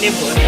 ini buat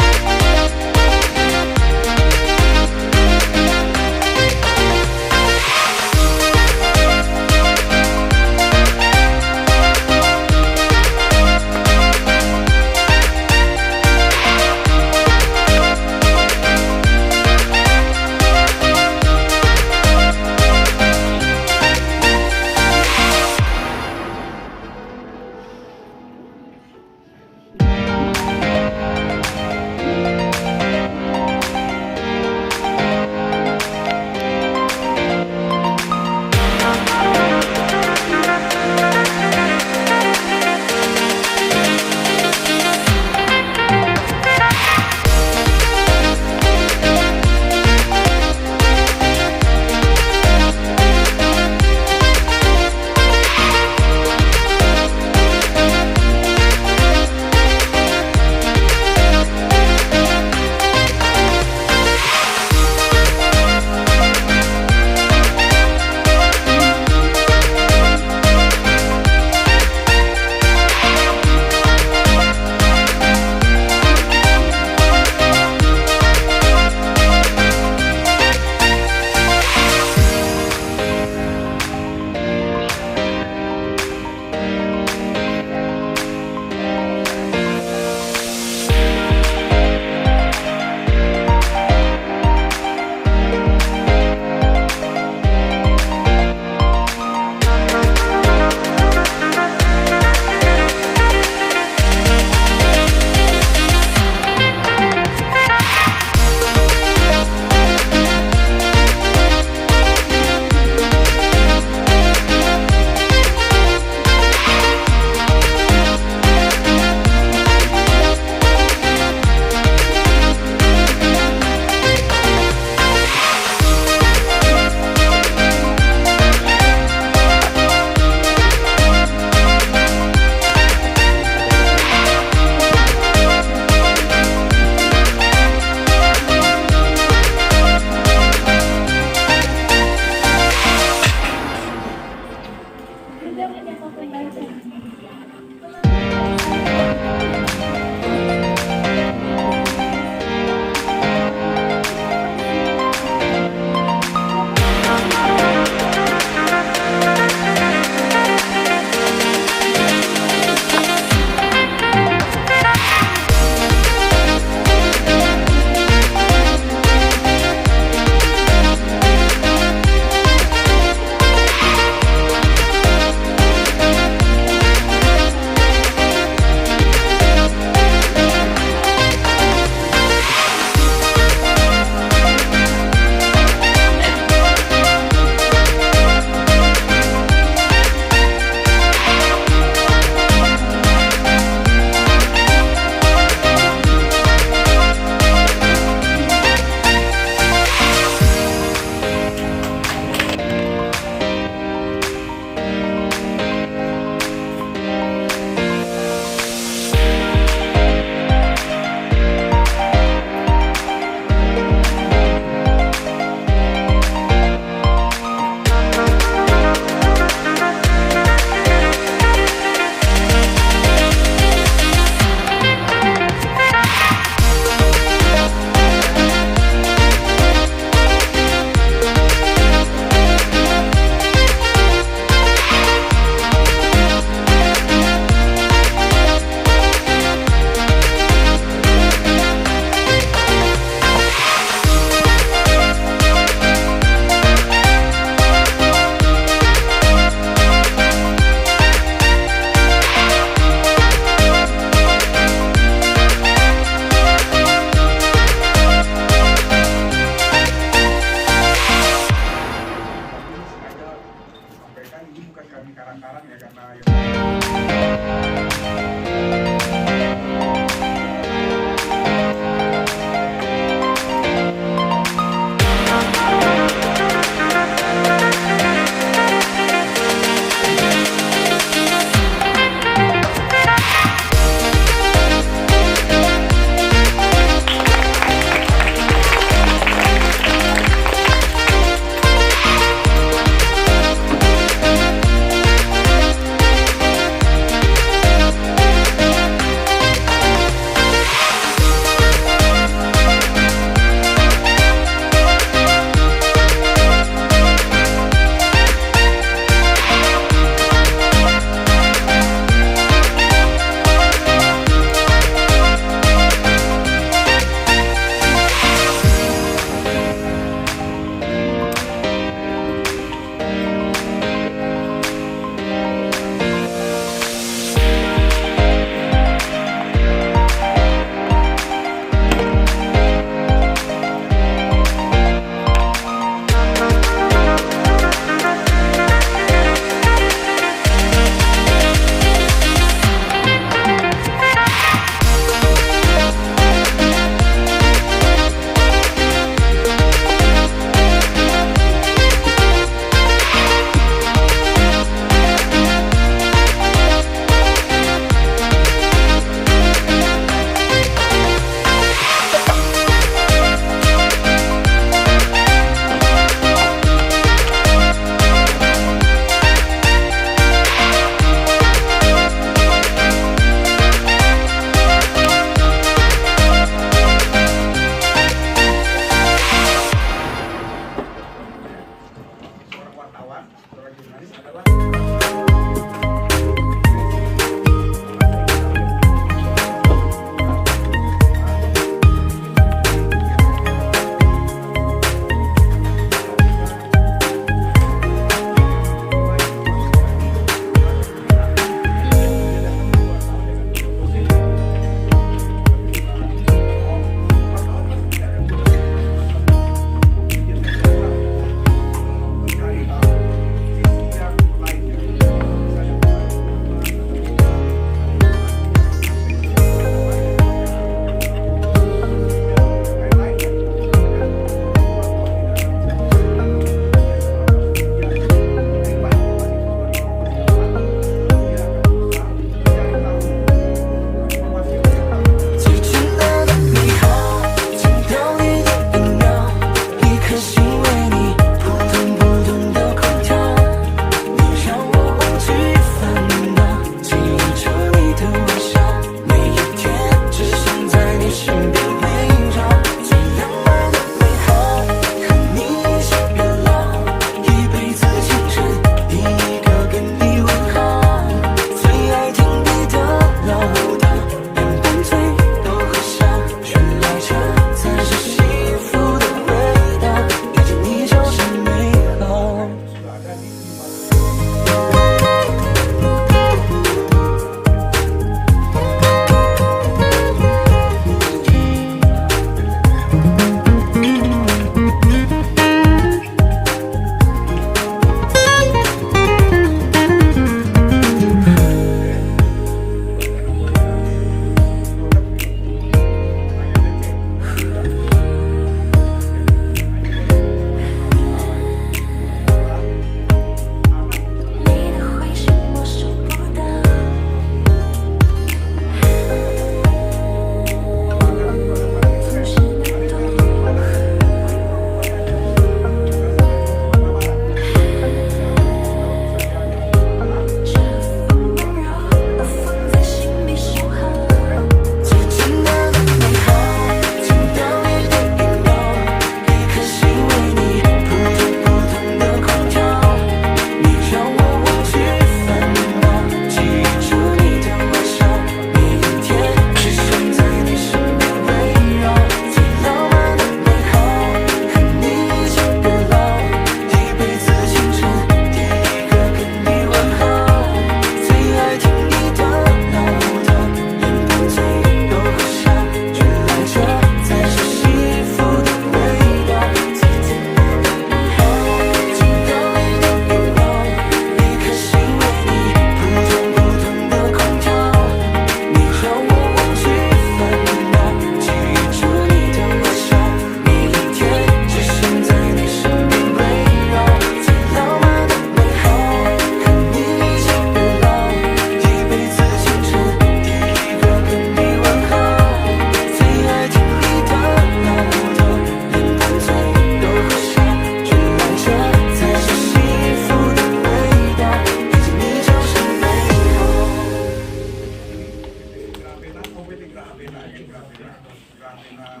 Karena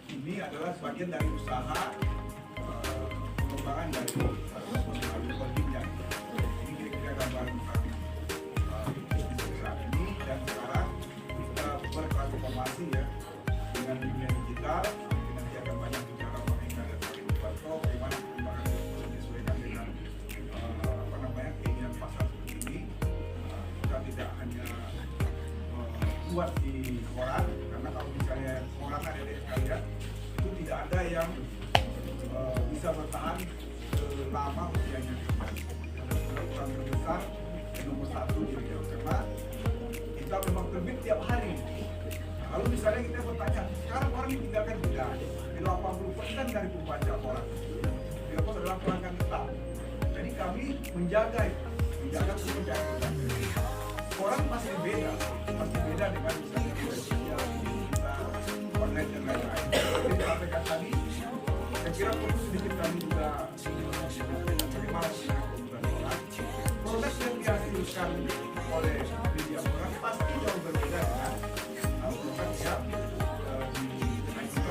ini adalah sebagian dari usaha pengembangan dari holdingnya. Ini kira-kira gambaran kami saat ini, dan sekarang kita bertransformasi ya dengan dunia digital. Nanti akan banyak bicara mereka dan Pak bagaimana perkembangan itu disesuaikan dengan keinginan pasar seperti ini. Kita tidak hanya buat di koran, karena kalau misalnya koran ada di sekalian itu tidak ada yang bisa bertahan lama usianya. Ukuran terbesar nomor 1 di Riau, karena kita memang terbit tiap hari. Lalu misalnya kita bertanya, sekarang orang ditinggalkan tidak? Di 80% dari pembaca koran itu adalah pelanggan tetap. Jadi kami menjaga kepercayaan kita. Koran pasti beda dengan misalnya media kita online dan lain-lain. Jadi sampaikan tadi, saya kira perlu sedikit kami juga bagaimana dengan kebutuhan koran. Produk yang dihasilkan oleh media koran pasti jauh berbeda dengan produk yang dihasilkan di media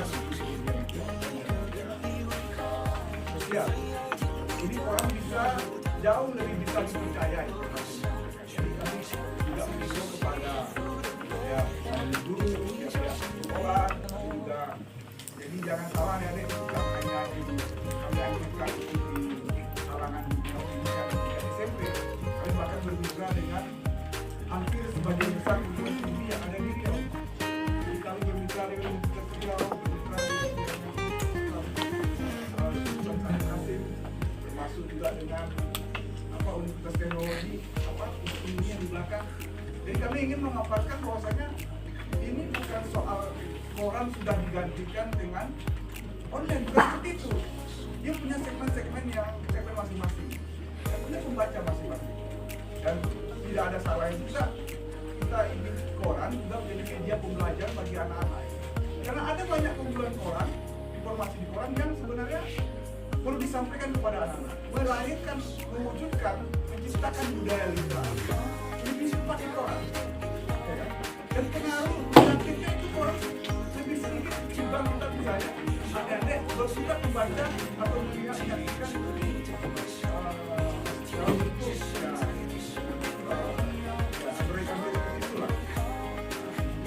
sosial. Ini koran bisa jauh lebih bisa dipercayai. Jadi kami juga mendukung kepada guru, sekolah juga. Jadi jangan salah ya, bukan hanya kami anjurkan di kalangan SMP, kami bahkan bermitra dengan hampir sebagian besar universitas tinggi yang ada di Riau. Jadi kami bermitra dengan Universitas Riau, bermitra dengan Universitas Hasim, termasuk juga dengan Universitas Teknologi, yang di belakang. Jadi kami ingin memaparkan bahwasanya ini bukan soal koran sudah digantikan dengan online, bukan seperti itu. Dia punya segmen-segmen masing-masing, dia punya pembaca masing-masing, dan tidak ada salahnya juga kita ingin koran juga menjadi media pembelajaran bagi anak-anak. Karena ada banyak kumpulan koran, informasi di koran yang sebenarnya perlu disampaikan kepada anak-anak, melahirkan, mewujudkan, menciptakan budaya literasi lebih cepat di koran, ya kan? Dan pengaruh negatifnya itu koran lebih sedikit ketimbang kita misalnya adik-adik bersuka membaca atau melihat menyaksikan dalam bentuk mereka itulah.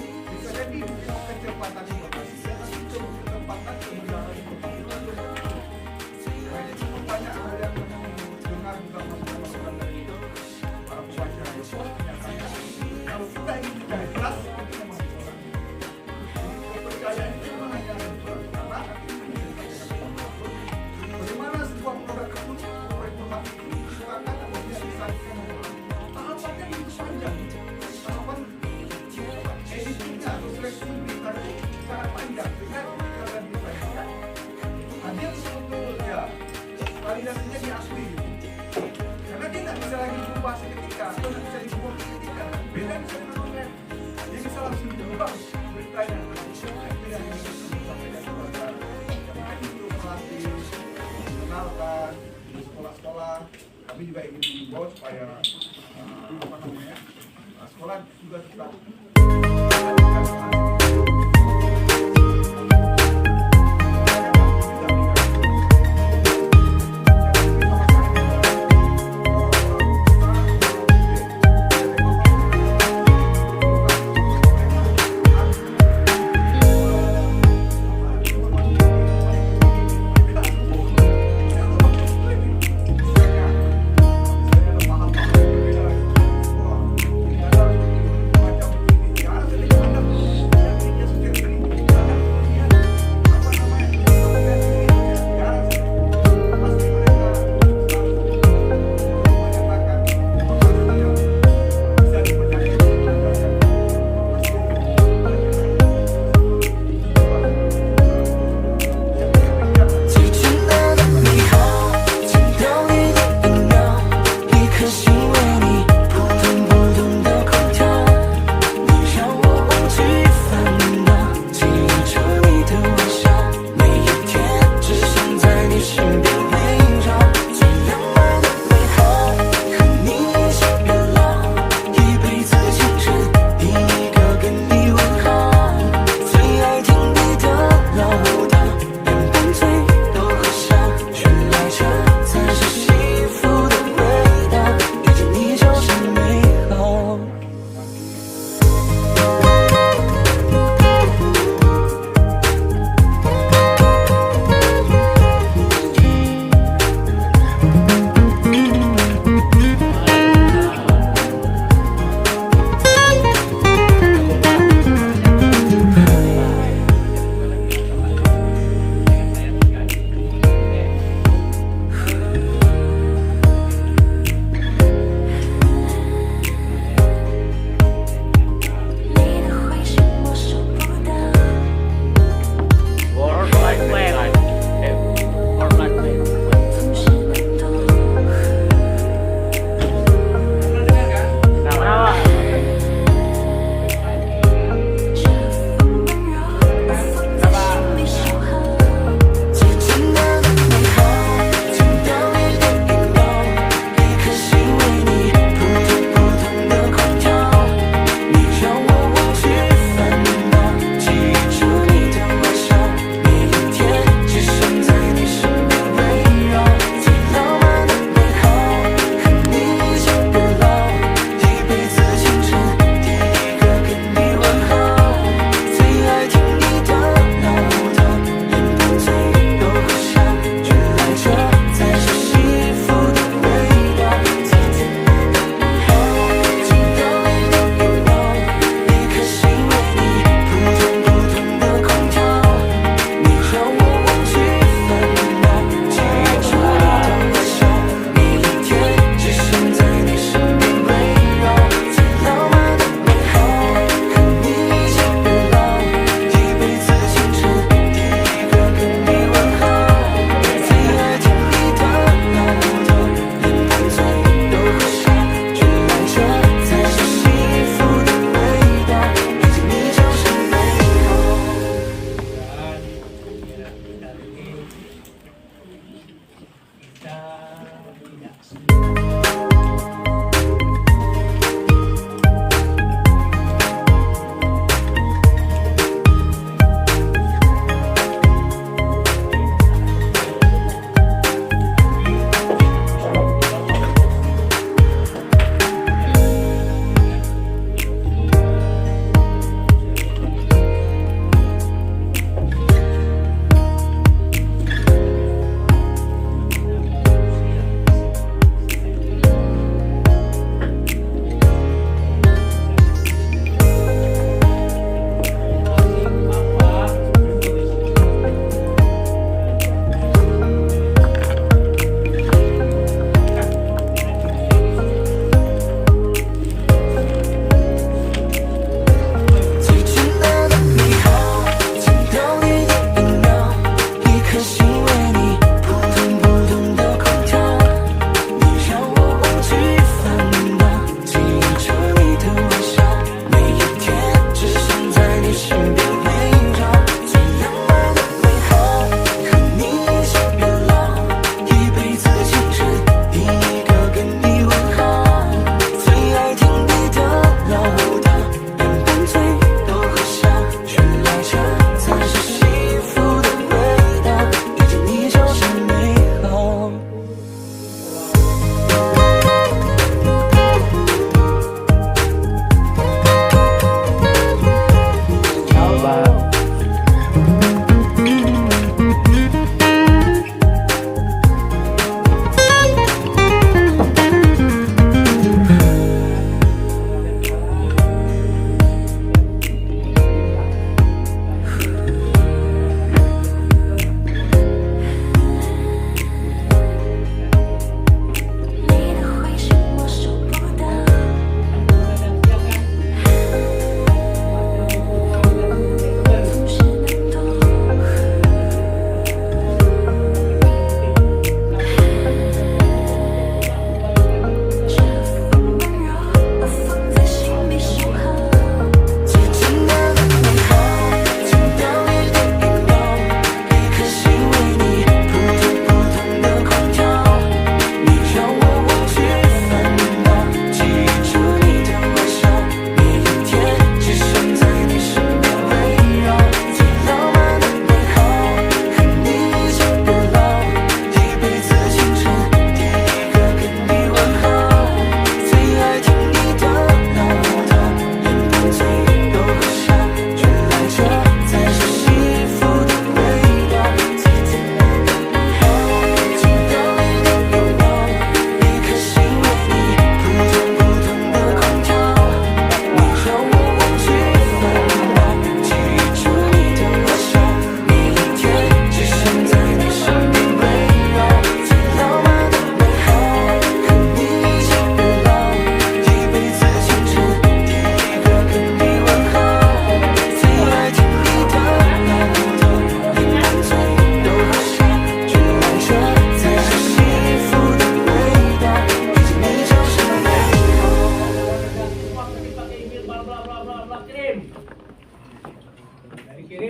Bisa jadi kecepatan informasi, kecepatan kebenaran informasi. Banyak hal yang dengar juga masukan dari para pembaca itu. Kalau kita ingin mencari jelas, itu memang orang. Kepercayaan itu memang hanya karena bagaimana sebuah produk itu informasi itu disilakan atau tidak disajikan. Tahapannya itu panjang. Tahapan editingnya atau seleksi berita itu sangat panjang. Dengan kalau disajikan, ada yang betul ya. Validasinya diakui, karena dia tidak bisa lagi berubah seketika atau tidak bisa dibuang seketika. Beda misalnya online, dia bisa langsung diubah beritanya. Itu yang ingin disampaikan kepada kami itu melatih, mengenalkan di sekolah-sekolah. Kami juga ingin mengimbau supaya sekolah juga tetap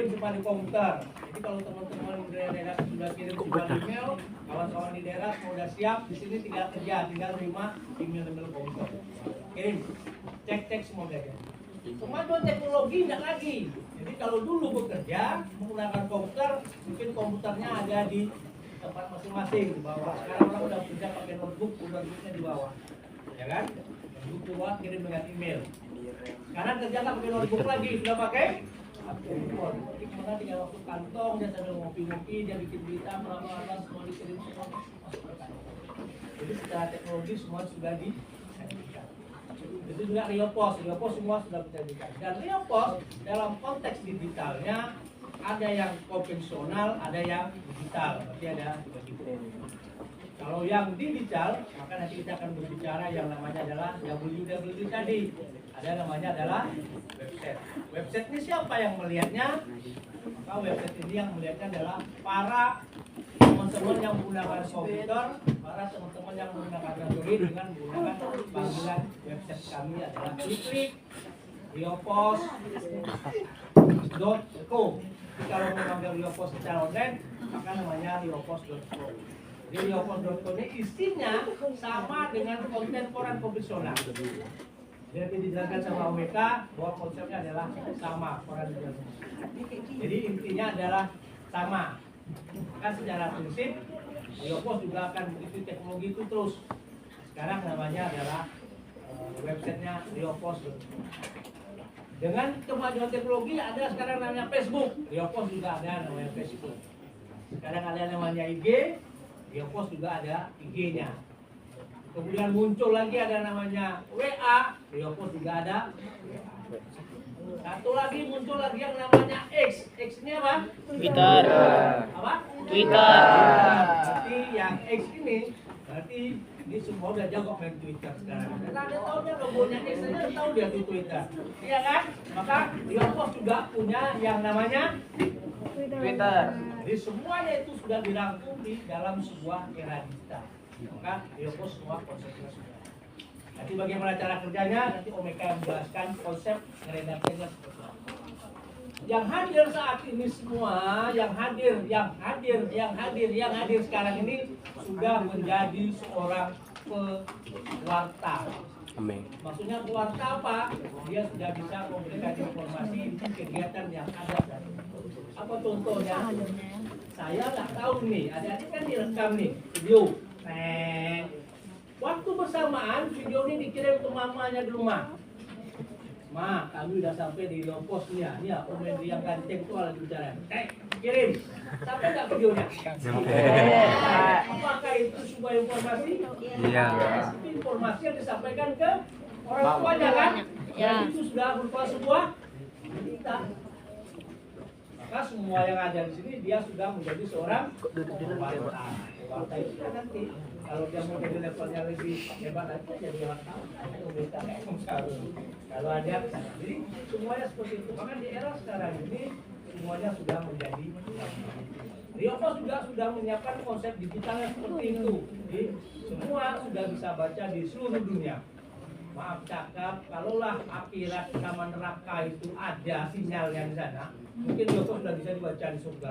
simpan di komputer. Jadi kalau teman-teman di daerah sudah kirim simpan email, kawan-kawan di daerah sudah siap, di sini tinggal kerja, tinggal terima email komputer. Kirim, cek semua aja. Kemajuan teknologi tidak lagi. Jadi kalau dulu bekerja menggunakan komputer, mungkin komputernya ada di tempat masing-masing di bawah. Sekarang orang udah kerja pakai notebook, notebooknya di bawah, ya kan? Notebook di bawah kirim dengan email. Sekarang kerja nggak pakai notebook lagi, sudah pakai handphone. Jadi kemana tinggal waktu kantong, dia sambil ngopi-ngopi, dia bikin berita, melawan semua dikirim semua masuk ke kantong. Jadi secara teknologi semua sudah disajikan. Itu juga Riopos semua sudah disajikan. Dan Riopos dalam konteks digitalnya ada yang konvensional, ada yang digital. Berarti ada begitu. Kalau yang digital, maka nanti kita akan berbicara yang namanya adalah www tadi. Ada namanya adalah website. Website ini siapa yang melihatnya? Maka website ini yang melihatnya adalah para teman-teman yang menggunakan komputer, para teman-teman yang menggunakan Android dengan menggunakan panggilan website kami adalah riopos.co. Kalau memanggil Riopos secara online, maka namanya riopos.co. Jadi riopos.co ini isinya sama dengan konten koran konvensional. Jadi dijelaskan sama OMK bahwa konsepnya adalah sama koran konvensional. Jadi intinya adalah sama. Kan secara prinsip Riopos juga akan begitu teknologi itu terus. Sekarang namanya adalah websitenya riopos.co. Dengan kemajuan teknologi ada sekarang namanya Facebook, Riopos juga ada namanya Facebook. Sekarang ada namanya IG, Riopos juga ada IG-nya. Kemudian muncul lagi ada namanya WA, Riopos juga ada WA. Satu lagi muncul lagi yang namanya X. X-nya apa? Twitter. Apa? Twitter. Berarti yang X ini berarti ini semua udah jago main Twitter sekarang. Karena dia tahu dia logonya X saja tahu dia di Twitter. Iya kan? Maka Riopos juga punya yang namanya Twitter. Jadi semuanya itu sudah dirangkum di dalam sebuah era digital. Maka Riopos semua konsepnya sudah. Nanti bagaimana cara kerjanya nanti Omeka yang menjelaskan konsep ngeredaksinya seperti apa. Yang hadir saat ini semua, yang hadir sekarang ini sudah menjadi seorang pewarta. Amin. Maksudnya pewarta apa? Dia sudah bisa memberikan informasi kegiatan yang ada saat ini. Apa contohnya? Saya nggak tahu nih, adik-adik kan direkam nih video. Waktu bersamaan video ini dikirim ke mamanya di rumah. Ma, kami udah sampai di Riopos nih ya, Om Henry yang ganteng tuh lagi bicara. Kirim, sampai nggak videonya? Apakah itu sebuah informasi? Iya. Itu informasi yang disampaikan ke orang tuanya kan? Ya. Itu sudah berupa sebuah berita. Maka semua yang ada di sini dia sudah menjadi seorang pewarta. Pewarta itu kan nanti kalau dia mau jadi levelnya lebih hebat lagi jadi wartawan. Kalau ada, jadi semuanya seperti itu. Maka di era sekarang ini semuanya sudah menjadi. Riopos juga sudah menyiapkan konsep digitalnya seperti itu. Jadi semua sudah bisa baca di seluruh dunia. Maaf cakap, kalaulah akhirat sama neraka itu ada sinyalnya di sana, mungkin Riopos sudah bisa dibaca di surga.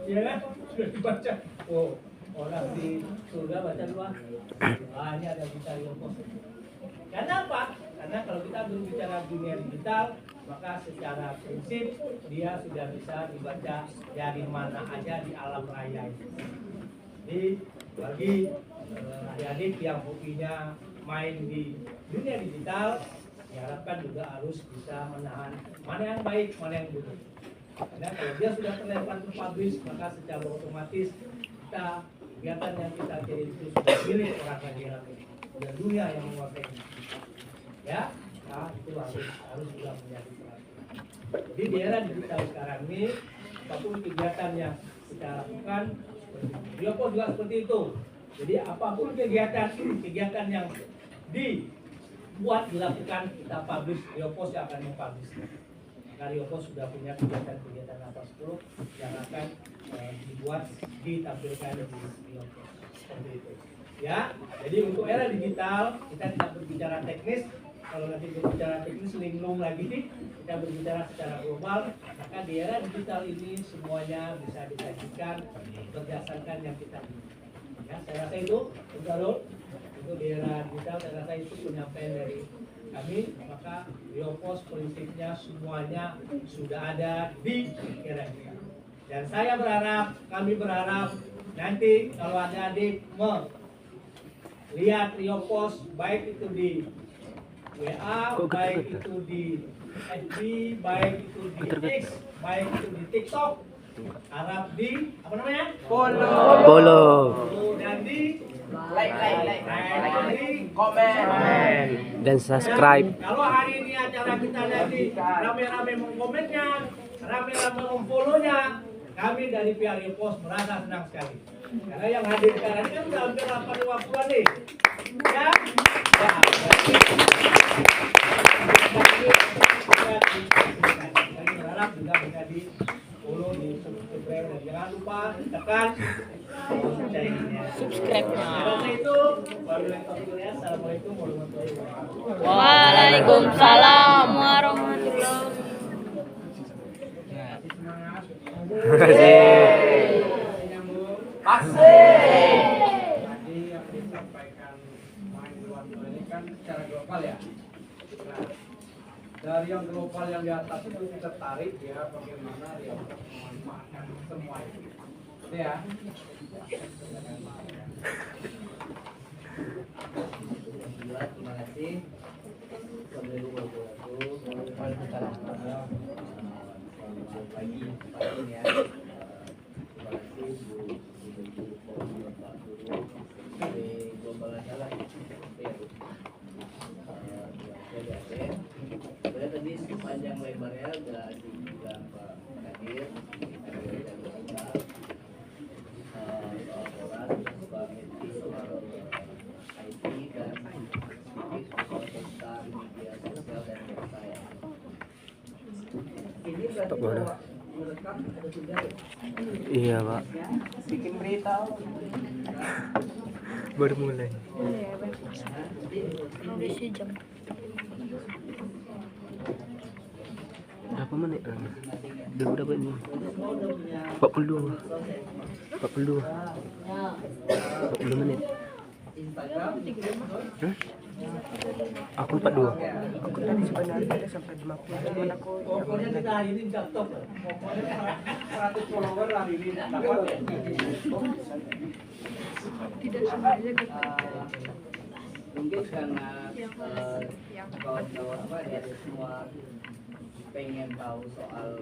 Iya kan? Sudah dibaca. Oh, orang di surga baca dua. Ini ada bisa Riopos. Karena apa? Karena kalau kita berbicara dunia digital, maka secara prinsip dia sudah bisa dibaca dari mana aja di alam raya itu. Jadi bagi adik-adik yang hobinya main di dunia digital, diharapkan juga harus bisa menahan mana yang baik, mana yang buruk. Karena kalau dia sudah terlempar ke publish, maka secara otomatis kita kegiatan yang kita kirim itu sudah milik orang lain dan dunia yang menguasai. Ya, nah, itu harus juga menjadi perhatian. Jadi di era digital sekarang ini, apapun kegiatan yang kita lakukan, Riopos juga seperti itu. Jadi apapun kegiatan yang dilakukan kita publish, Riopos yang akan mempublish. Maka Riopos sudah punya kegiatan apa 10 yang akan dibuat ditampilkan di Riopos seperti itu. Ya, jadi untuk era digital kita tidak berbicara teknis, kalau nanti berbicara teknis linglung lagi, kita berbicara secara global, maka di era digital ini semuanya bisa disajikan berdasarkan yang kita inginkan. Ya, saya rasa itu, itu di era digital, saya rasa itu penyampaian dari kami, maka Riopos prinsipnya semuanya sudah ada di era kita. Dan saya berharap, kami berharap nanti kalau adik-adik lihat Riopos baik itu di WA, baik itu di FB, baik itu di X, baik itu di TikTok, harap di apa namanya? Follow. Dan di Like. di Komen. Dan subscribe. Kalau hari ini acara kita nanti rame-rame mengkomennya, rame-rame memfollow-nya, kami dari pihak Riopos merasa senang sekali. Karena yang hadir sekarang ini kan sudah hampir 50-an nih. Ya. Kami berharap juga bisa di follow, di subscribe, dan jangan lupa tekan Subscribe-nya. Karena itu, Assalamualaikum warahmatullahi wabarakatuh. Waalaikumsalam warahmatullahi Tadi yang disampaikan Main Luanto ini kan secara global ya. Nah, dari yang global yang di atas itu kita tarik ya bagaimana dia memanfaatkan semua itu. Itu ya. Terima kasih. Waalaikumsalam. Selamat pagi ya. Terima kasih Bu global adalah sebenarnya tadi sepanjang lebarnya udah dibilang Pak Kadir, soal Pak Meti soal IT dan soal tentang media sosial dan website. Ini berarti bahwa merekam ada sudah. Iya, Pak. Bikin berita. Baru mulai. Kondisi jam. Berapa menit? Udah berapa ini? 40 menit. Aku 42. Aku tadi sebenarnya ada sampai 50, cuman aku Pokoknya kita hari ini laptop. Pokoknya 100 follower hari ini dapat. tidak semuanya Mungkin karena kawan-kawan apa ya semua pengen tahu soal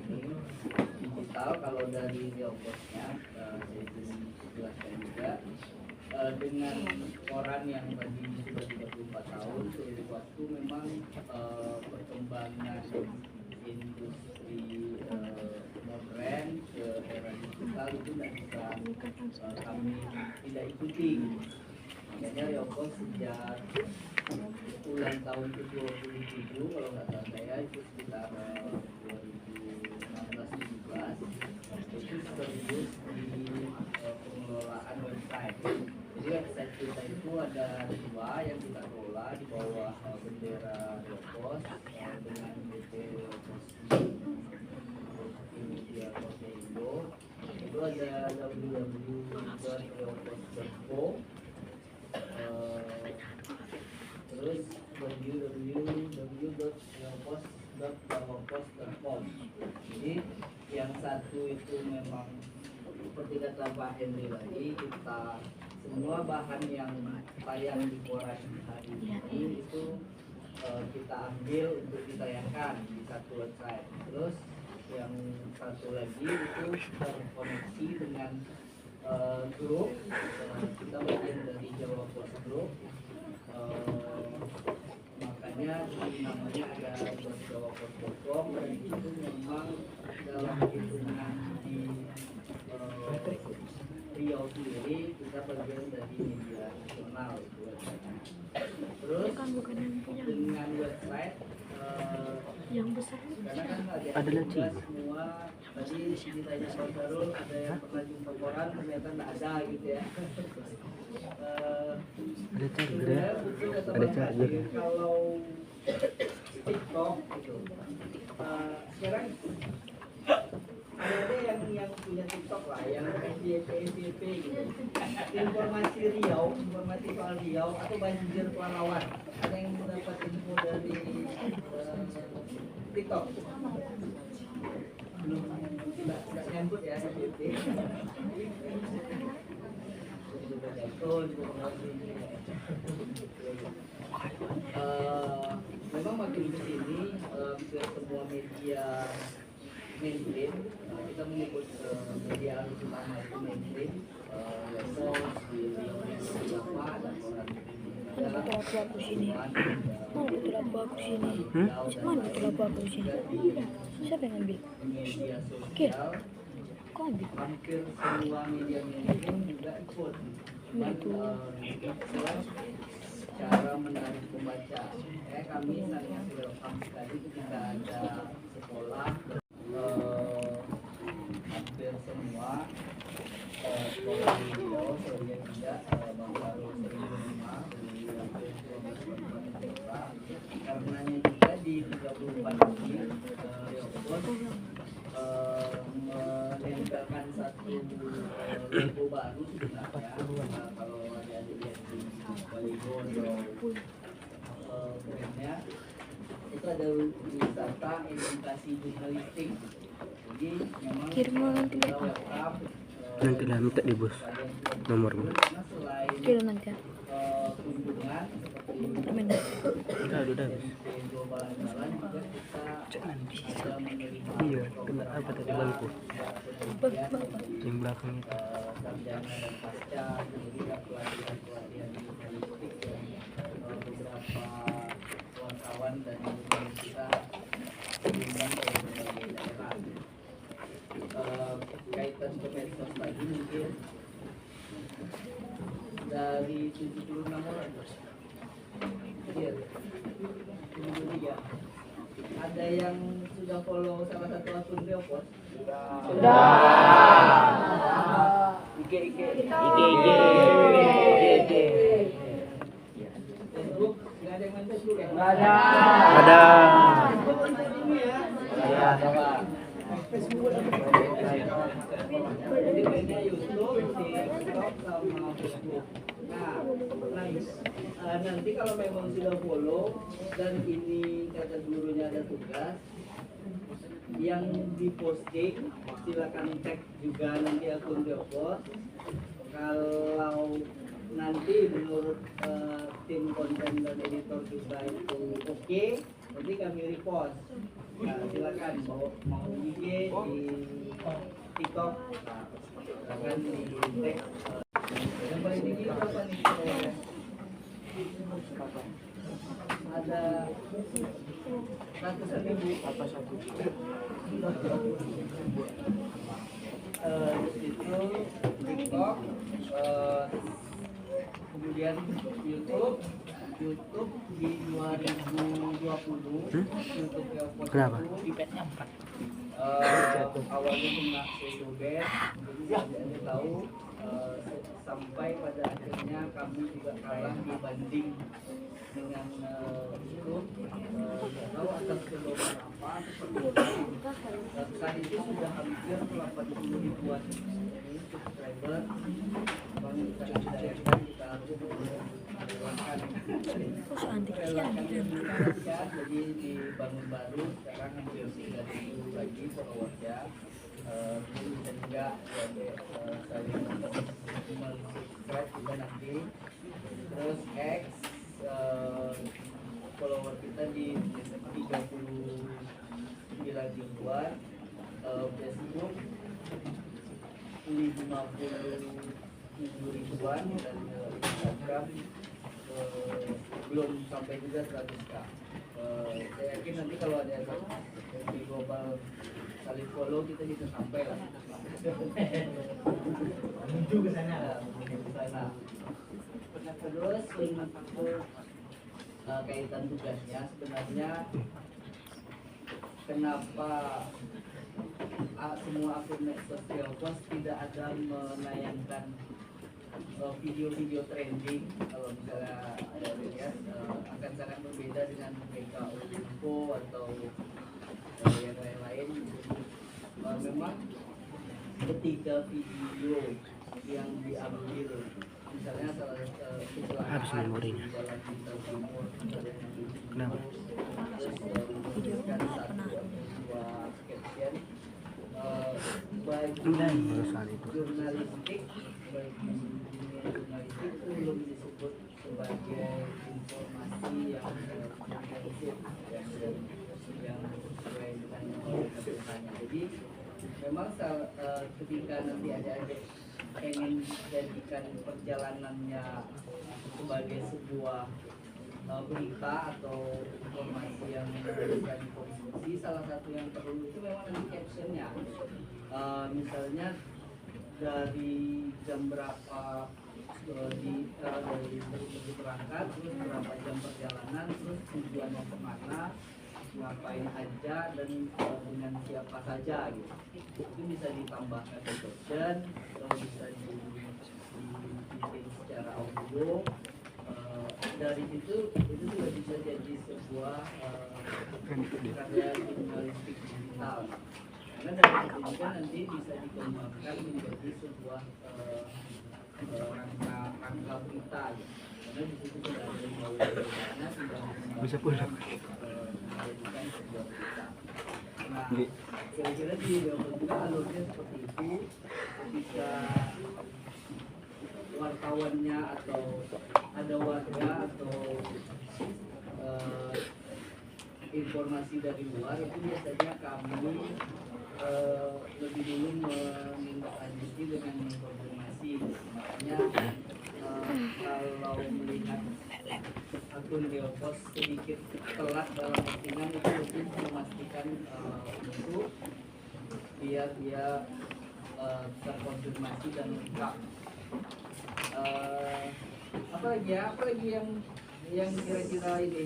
ini digital. Kalau dari Rioposnya saya jelaskan juga dengan koran yang tadi sudah 34 tahun seiring waktu memang perkembangan industri modern ke era digital itu tidak bisa kami tidak ikuti. Makanya Riopos sejak ulang tahun ke-27 kalau nggak salah saya itu sekitar 2016-17 itu serius di pengelolaan website. Jadi website kita itu ada 2 yang kita kelola di bawah bendera Riopos dengan BP Riopos Media Indo. Itu ada www.riopos.co, terus www.riopos.com. Jadi yang satu itu memang seperti kata Pak Henry tadi, kita semua bahan yang tayang di koran hari ini itu kita ambil untuk ditayangkan di satu website. Terus yang satu lagi itu terkoneksi dengan grup, kita bagian dari Jawa Post Group, makanya namanya ada jawapost.com, dan itu memang dalam hitungan di Riau sendiri kita bagian dari media nasional itu website. Terus dengan website yang besar karena kan Ada lagi. semua Tadi ditanya Bang Darul ada yang pernah jumpa koran, ternyata nggak ada gitu ya. Ada charger ya? Ada charger. Kalau TikTok gitu, sekarang ada yang punya TikTok lah, yang SJP gitu. Informasi soal Riau atau banjir Pelalawan, ada yang mendapat info dari TikTok? Belum, nggak nyambut ya SJP. Memang makin kesini hampir semua media mainstream, kita menyebut media arus utama itu mainstream, Lesos, di Java, dan koran. Mana betul aku sini? Mana betul aku sini? Mana betul aku sini? Siapa yang ambil? Media Oke. sosial, Kok ambil? hampir semua media mainstream juga ikut. Cara menarik pembaca. Kami sangat welcome sekali ketika ada sekolah, hampir semua sekolah di Riau, saya tidak Bang Baru sering menerima di hampir 12 kota. Karenanya juga di 34 ini menempelkan satu logo baru sebenarnya. Kalau ada lihat di baliho atau kerennya, itu ada wisata edukasi jurnalistik. Jadi memang kita welcome. Nanti lah minta di bos nomornya. Kira nanti ya. Kunjungan Amin. Udah. global jalan juga kita ada menerima Iya, kena apa tadi bangku? Yang belakang itu. sarjana dan pasca, juga pelatihan jurnalistik yang beberapa wartawan dan jurnalis kita diundang dari berbagai daerah. Kaitan ke medsos tadi mungkin dari 76 orang. Iya, 73. Ada yang sudah follow salah satu akun Geopos? Sudah. IG. Facebook, nggak ada yang main Facebook ya? Nggak ada. Ada. Facebook untuk ini ya? Ada. Jadi mainnya YouTube, TikTok, sama Facebook. Nah, nanti kalau memang sudah follow dan ini kata gurunya ada tugas yang diposting, silakan tag juga nanti akun Geopos. Kalau nanti menurut tim konten dan editor kita itu oke, nanti kami repost. Nah, silakan mau IG di TikTok, silakan di tag. Yang paling tinggi itu apa nih? Ada ratusan ribu. Apa satu? Itu TikTok, kemudian YouTube di 2020. YouTube Geopos Kenapa? awalnya cuma sesudah, jadi Anda tahu sampai pada akhirnya kami juga kalah dibanding dengan YouTube. Tidak tahu atas kelompokan apa seperti itu. Saat itu sudah hampir 80 ribuan subscriber. Kami kita harus merelakan jadi dibangun baru sekarang hampir 3.000 lagi followersnya. Bisa juga saya subscribe juga nanti. Terus X follower kita di 39 ribuan, Facebook di 57 ribuan, dan Instagram belum sampai juga 100k. Saya yakin nanti kalau ada di global saling follow kita bisa sampai lah. Menuju ke sana. Terus untuk kaitan tugasnya sebenarnya kenapa semua akun medsos Yelpos tidak ada menayangkan video-video trending. Kalau misalnya ada lihat akan sangat berbeda dengan PKO Info atau yang lain-lain. Memang ketika video yang diambil misalnya salah kecelakaan di Jalan Bintang Timur Kenapa? terus menuliskan satu dua caption bagi jurnalistik itu belum disebut sebagai informasi yang komprehensif yang sesuai dengan kebutuhannya. Jadi memang ketika nanti adik-adik pengen jadikan perjalanannya sebagai sebuah berita atau informasi yang bisa dikonsumsi, salah satu yang perlu itu memang nanti captionnya, misalnya dari jam berapa dari berangkat, terus berapa jam perjalanan, terus tujuannya kemana, ngapain aja, dan dengan siapa saja gitu. Itu bisa ditambahkan di caption, bisa dibikin secara audio. Dari itu juga bisa jadi sebuah karya jurnalistik digital, karena dari itu juga nanti bisa dikembangkan menjadi sebuah rangka berita gitu. Karena di situ sudah ada baunya, sudah Bisa pulang. menjadikan sebuah berita. Nah, kira-kira di juga alurnya seperti itu. Ketika wartawannya atau ada warga atau informasi dari luar, itu biasanya kami lebih dulu menindaklanjuti dengan informasi. Makanya kalau melihat akun Geopos sedikit telat dalam postingan, itu lebih memastikan untuk biar dia terkonfirmasi dan lengkap. Apalagi yang kira-kira ini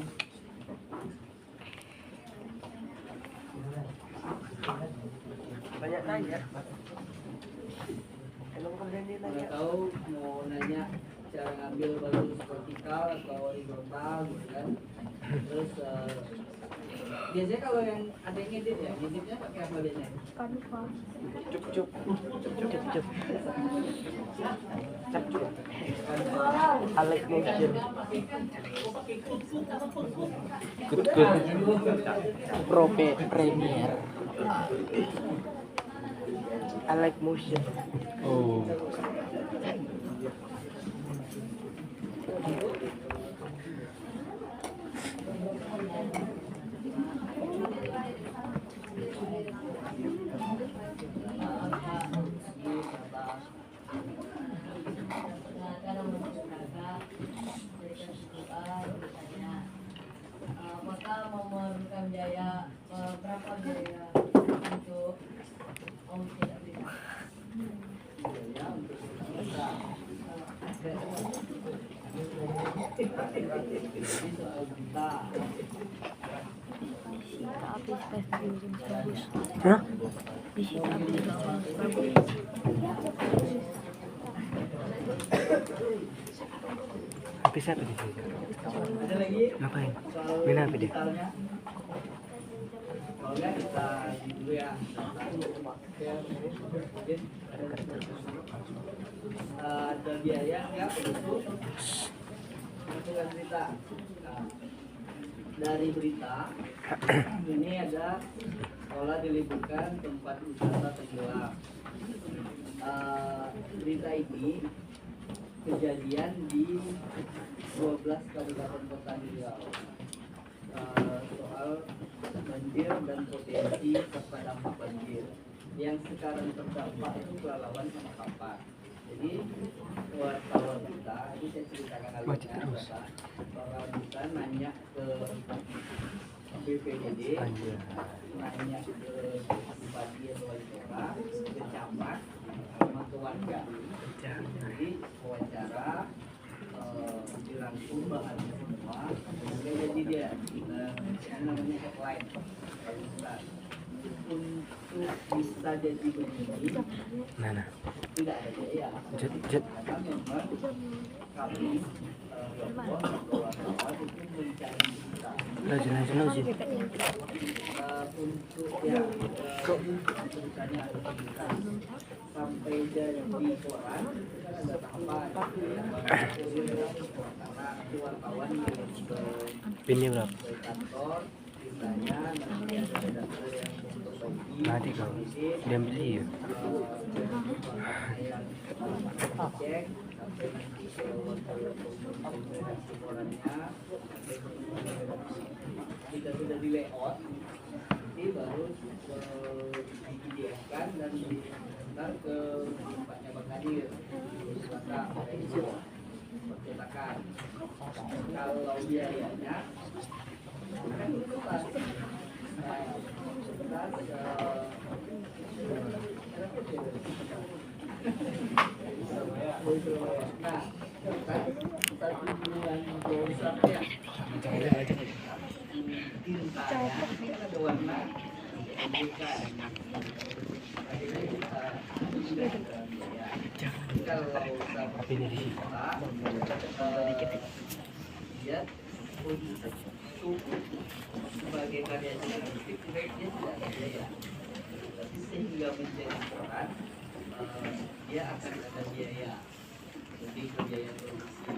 Banyak nanya. nggak tahu mau nanya cara ngambil bagus vertikal atau horizontal gitu kan. Terus biasanya kalau yang ada yang ngeditnya pakai apa biasanya? Cup. Alek motion. Good. Premier. Alek motion. Oh. Maka memerlukan biaya berapa biaya untuk tidak bisa? Disita habis pas bagus. Hah? Disita habis bagus. Habis apa di sini? Ada lagi Ngapain? soal Main apa dia? digitalnya? Kalau nggak kita dulu ya. Ada biaya nggak untuk masukkan berita? Nah, dari berita ini ada sekolah diliburkan, tempat wisata tenggelam. Berita ini kejadian di 12 kabupaten kota di Riau, soal banjir dan potensi serta dampak banjir. Yang sekarang terdampak itu Pelalawan sama Kampar. Jadi wartawan kita, ini saya ceritakan alurnya, wartawan kita nanya ke BPBD, nanya ke bupati atau wali kota, ke camat, sama ke warga. Jadi wawancara dirangkum bahannya semua, kemudian jadi dia namanya headline paling besar. Untuk bisa jadi begini, Nah. tidak ada biaya. Jet. Karena memang kami wartawan itu mencari kita Lajin. untuk ya tulisannya ada tulisan sampai jadi koran ada tahapan karena wartawan ke Ini berapa? kantor ditanya nanti ada daftar yang untuk bagi Nanti kau diam sih ya. yang cek sampai nanti ke korannya kita sudah di layout nanti baru di-PDF-kan dan diantar ke tempatnya Bang Nadir maka itu percetakan. Kalau biayanya kan itu pas nah, satu bulan dosa ya tintanya ada warna Tapi ini di sini. dia untuk sebagai karya jurnalistik dia tidak ada biaya, tapi sehingga menjadi koran dia akan ada biaya, lebih ke biaya produksi.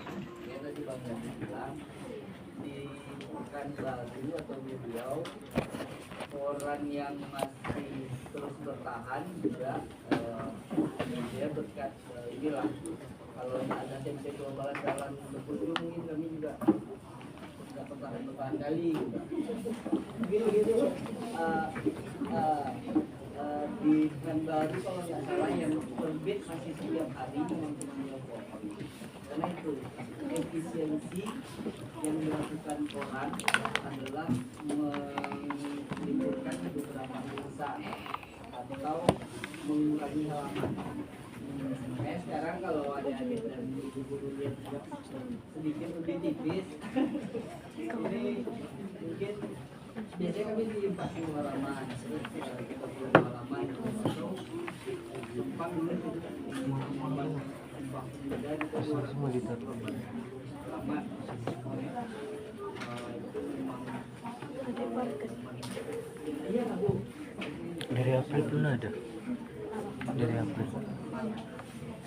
Ya tadi Bang Dani bilang di Pekanbaru atau di Riau koran yang masih terus bertahan juga dia berkat inilah kalau ada tempe global jalan berkunjung mungkin kami juga nggak bertahan kali gitu di Pekanbaru kalau nggak salah yang terbit masih setiap hari memang cuma Tiongkok. Karena itu efisiensi yang dilakukan koran adalah meliburkan beberapa tulisan atau mengurangi halaman. Sekarang kalau ada adik dan ibu guru lihat sedikit lebih tipis, ini mungkin biasanya kami di 40 halaman, terus 30 halaman atau Jepang ini Semua gitu. Dari April pun ada. Dari April.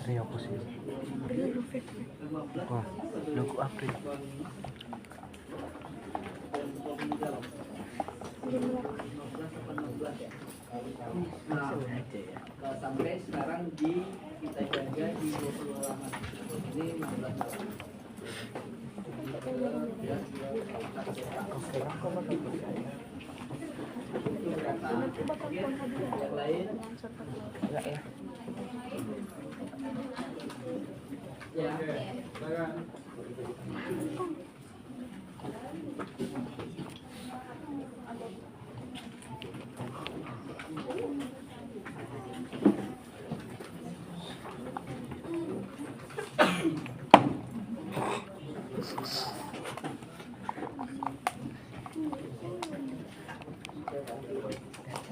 Dari apa sih? Wah, lagu April. Nah, sampai sekarang kita jaga di 20 halaman. Ini 16 halaman. Yang lain Enggak ya. ya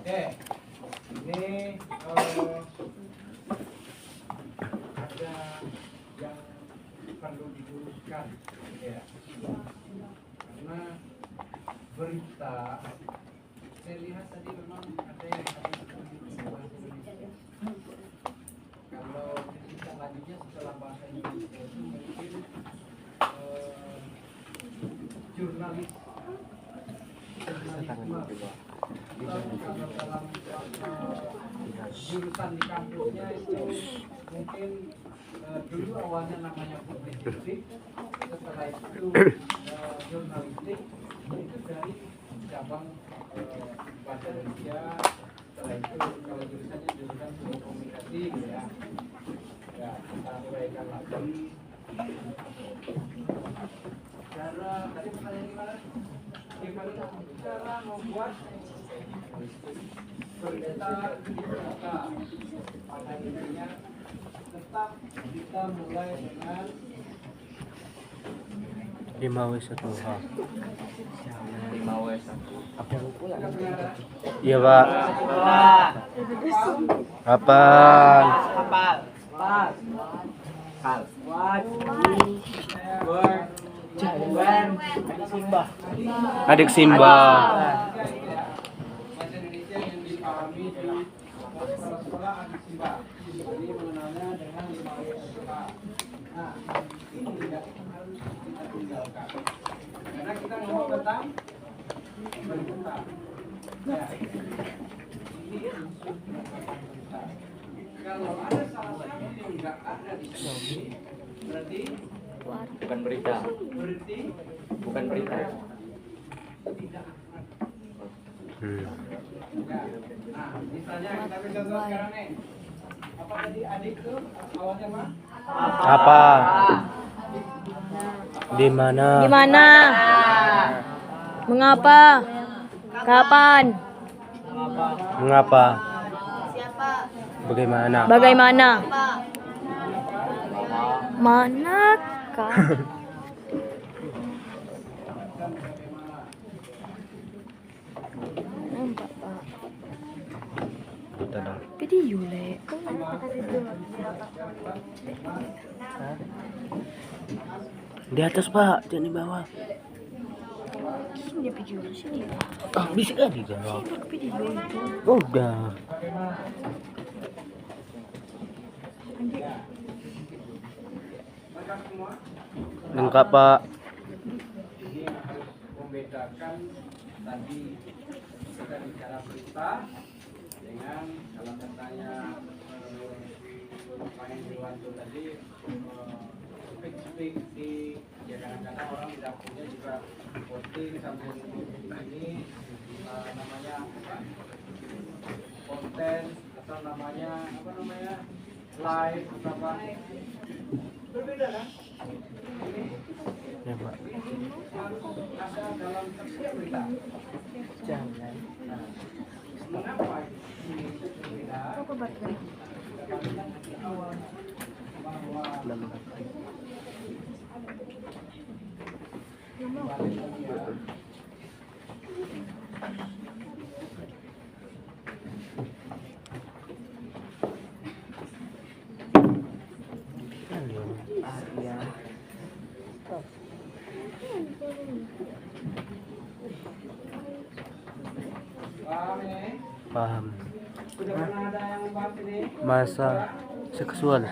Oke, ini ada yang perlu diluruskan, ya. Karena berita, saya lihat tadi memang ada yang harus Indonesia. Kalau kita lanjutnya setelah bahasa Indonesia itu mungkin jurnalis kalau dalam jurusan di kampusnya itu mungkin dulu awalnya namanya publisistik, setelah itu jurnalistik, itu dari cabang bahasa Indonesia. Setelah itu kalau jurusannya jurusan komunikasi gitu ya, kita uraikan lagi cara tadi pertanyaan gimana cara membuat berita dibuka. Pada intinya tetap kita mulai dengan 5W1H. 5W1. Iya Pak. Apaan? Adik Simba. Bahasa Indonesia yang dipahami di sekolah adik Simba. Ini mengenalnya dengan 5W1H. Nah, ini tidak harus kita tinggalkan. Karena kita ngomong tentang berputar. Ya. Ini unsur berputar. Kalau ada salah satu yang nggak ada di sini, berarti Bukan berita. berarti Bukan berita. tidak akan. Hmm. Ya. Nah, misalnya kita ambil contoh sekarang nih. Apa tadi adik tuh awalnya mah? Apa? Di mana? Di mana? Mengapa? Kapan? Mengapa? Bagaimana? Bagaimana? Manakah? Nampak Pak. Kita dong. Video le. Di atas Pak, jangan di bawah. Sini video sini. Ah, bisa kan di bawah. Video itu. Udah. Lengkap Pak. Ini harus membedakan tadi kita bicara berita dengan kalau katanya Pak Indriwanto tadi speak di ya kadang-kadang orang tidak punya juga posting sambil ini namanya apa konten atau namanya apa namanya live atau apa berbeda kan ini Ya Pak. harus ada dalam setiap berita. Jangan. Nah, mengapa ini berbeda? Di awal bahwa paham ini? Paham. Sudah pernah ada yang bahas ini? Masa seksual.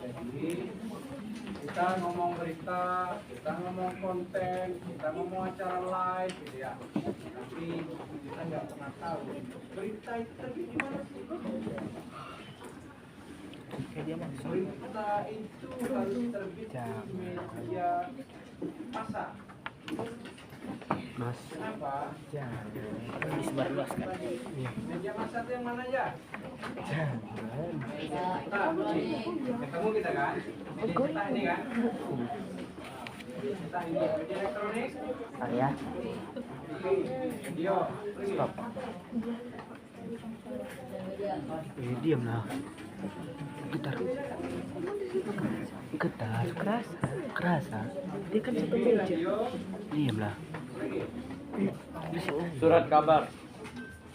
Jadi kita ngomong berita, kita ngomong konten, kita ngomong acara live gitu ya. Tapi kita nggak pernah tahu berita itu terbit di mana sih? Berita itu harus terbit di media massa. Mas. Kenapa? Jangan. Disebarluaskan. Media massa itu yang mana ya? Jangan. Nah, ketemu kita kan? Media cetak ini kan? Media cetak ini, media elektronik, Saya. video, Stop. Diam lah. Getar. Getar. Keras. Kerasa. Dia kan satu meja. Diam lah. Surat kabar.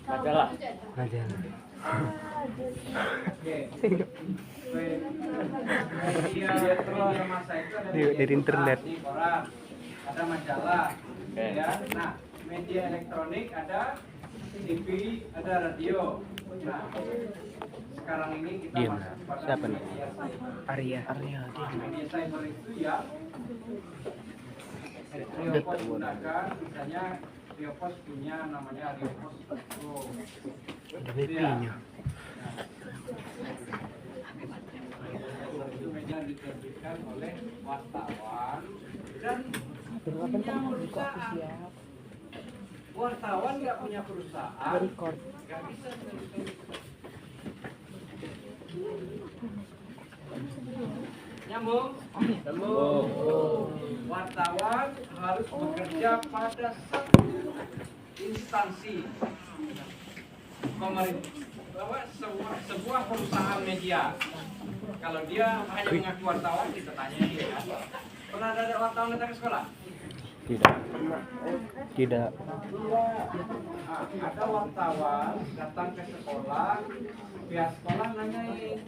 Majalah. Majalah. Media massa itu ada Dari internet. di koran, ada majalah, Oke. ya. Nah, media elektronik ada TV, ada radio. Nah, sekarang ini kita Diam. masuk pada Siapa nih? media cyber. Arya. Arya. Media cyber itu ya Riopos gunakan, misalnya Riopos punya namanya Riopos Pro. Ada BP-nya. Itu media diterbitkan oleh wartawan dan punya perusahaan. Wartawan nggak punya perusahaan, nggak bisa nyambung. Wartawan harus bekerja pada satu instansi pemerintah, bahwa sebuah perusahaan media, kalau dia hanya mengaku wartawan, kita tanya dia kan. Pernah ada wartawan datang ke sekolah? Tidak. Tidak. Ada wartawan datang ke sekolah, pihak sekolah nanyain,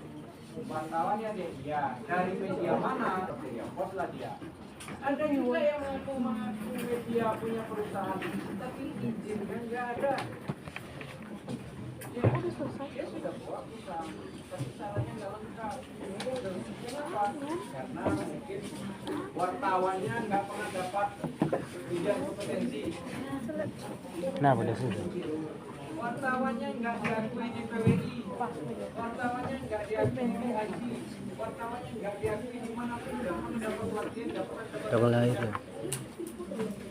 wartawan ya dia dari media mana? Media pos lah dia. Ada juga yang mengaku media punya perusahaan, tapi izinnya nggak ada. Ya, dia sudah buat perusahaan, tapi caranya nggak lengkap. Kenapa? Karena mungkin wartawannya nggak pernah dapat ujian kompetensi. Nah, udah sudah. Wartawannya nggak diakui di PWI, wartawannya nggak diakui di haji, wartawannya nggak diakui di manapun, nggak pernah dapat pelatihan, nggak pernah dapat. Tanggal lahir ya.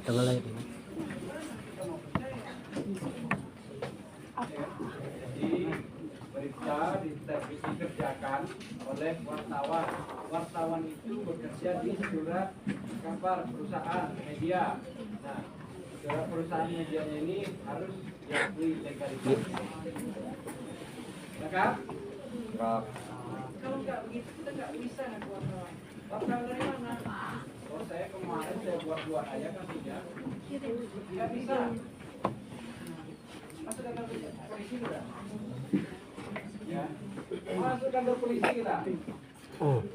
Tanggal lahir ya. Jadi berita dikerjakan oleh wartawan. Wartawan itu bekerja di surat kabar perusahaan media. Nah, surat perusahaan medianya ini harus diakui legalitas. Ya kan? Kalau nggak begitu kita nggak bisa ngaku wartawan. Wartawan dari mana? Oh, saya kemarin saya buat aja kan tidak. Nggak bisa. Masuk kantor polisi kita. Ya. Masuk kantor polisi kita. Oh.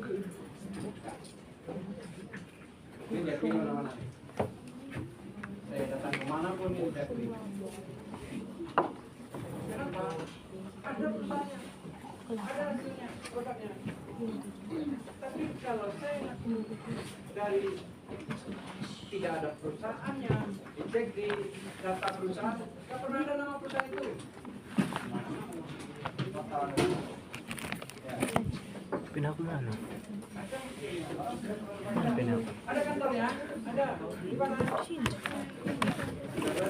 Ini jadi mana-mana. Saya datang kemana pun ini saya beli. Kenapa? Ada perusahaannya, ada hasilnya, produknya. Tapi kalau saya dari tidak ada perusahaannya, dicek di data perusahaan, nggak pernah ada nama perusahaan itu. Ya. Pindah ke mana? Ada kantornya? Ada. Di mana? Ada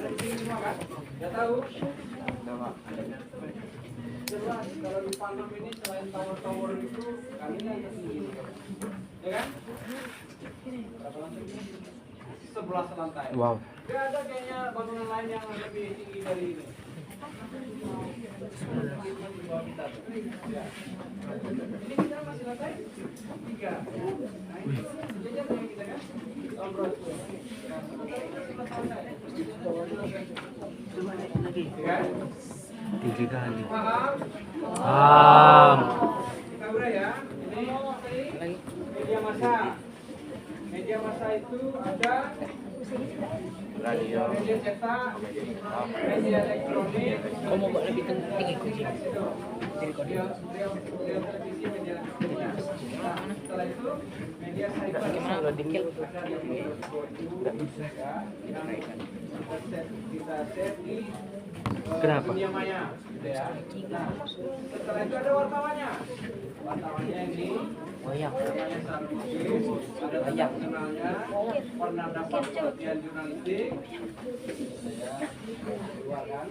di sini semua kan? Nggak tahu? Jelas kalau di Panam ini selain tower-tower itu kalinya yang tertinggi. Ya kan? Berapa lantai ini? 11 lantai. Wow. Nggak ada kayaknya bangunan lain yang lebih tinggi dari ini. Ya. Ini kita masih lantai 3. Nah itu jajan yang kita kan? Obrol. Nah, sebentar itu 11 lantai. Ya. 3 kali. Paham? Kita udah ya. Ini media massa. Media massa itu ada radio, media cetak, media elektronik. Kamu mau lebih tinggi kunci. Media televisi, media. Nah, setelah itu media cyber. Gimana loading kill? Kita set di Kenapa? dunia maya, gitu ya. Nah, setelah itu ada wartawannya. Wartawannya ini namanya Sarmuji, ada banyak jurnalnya, pernah dapat pelatihan jurnalistik. Ya, dua kan.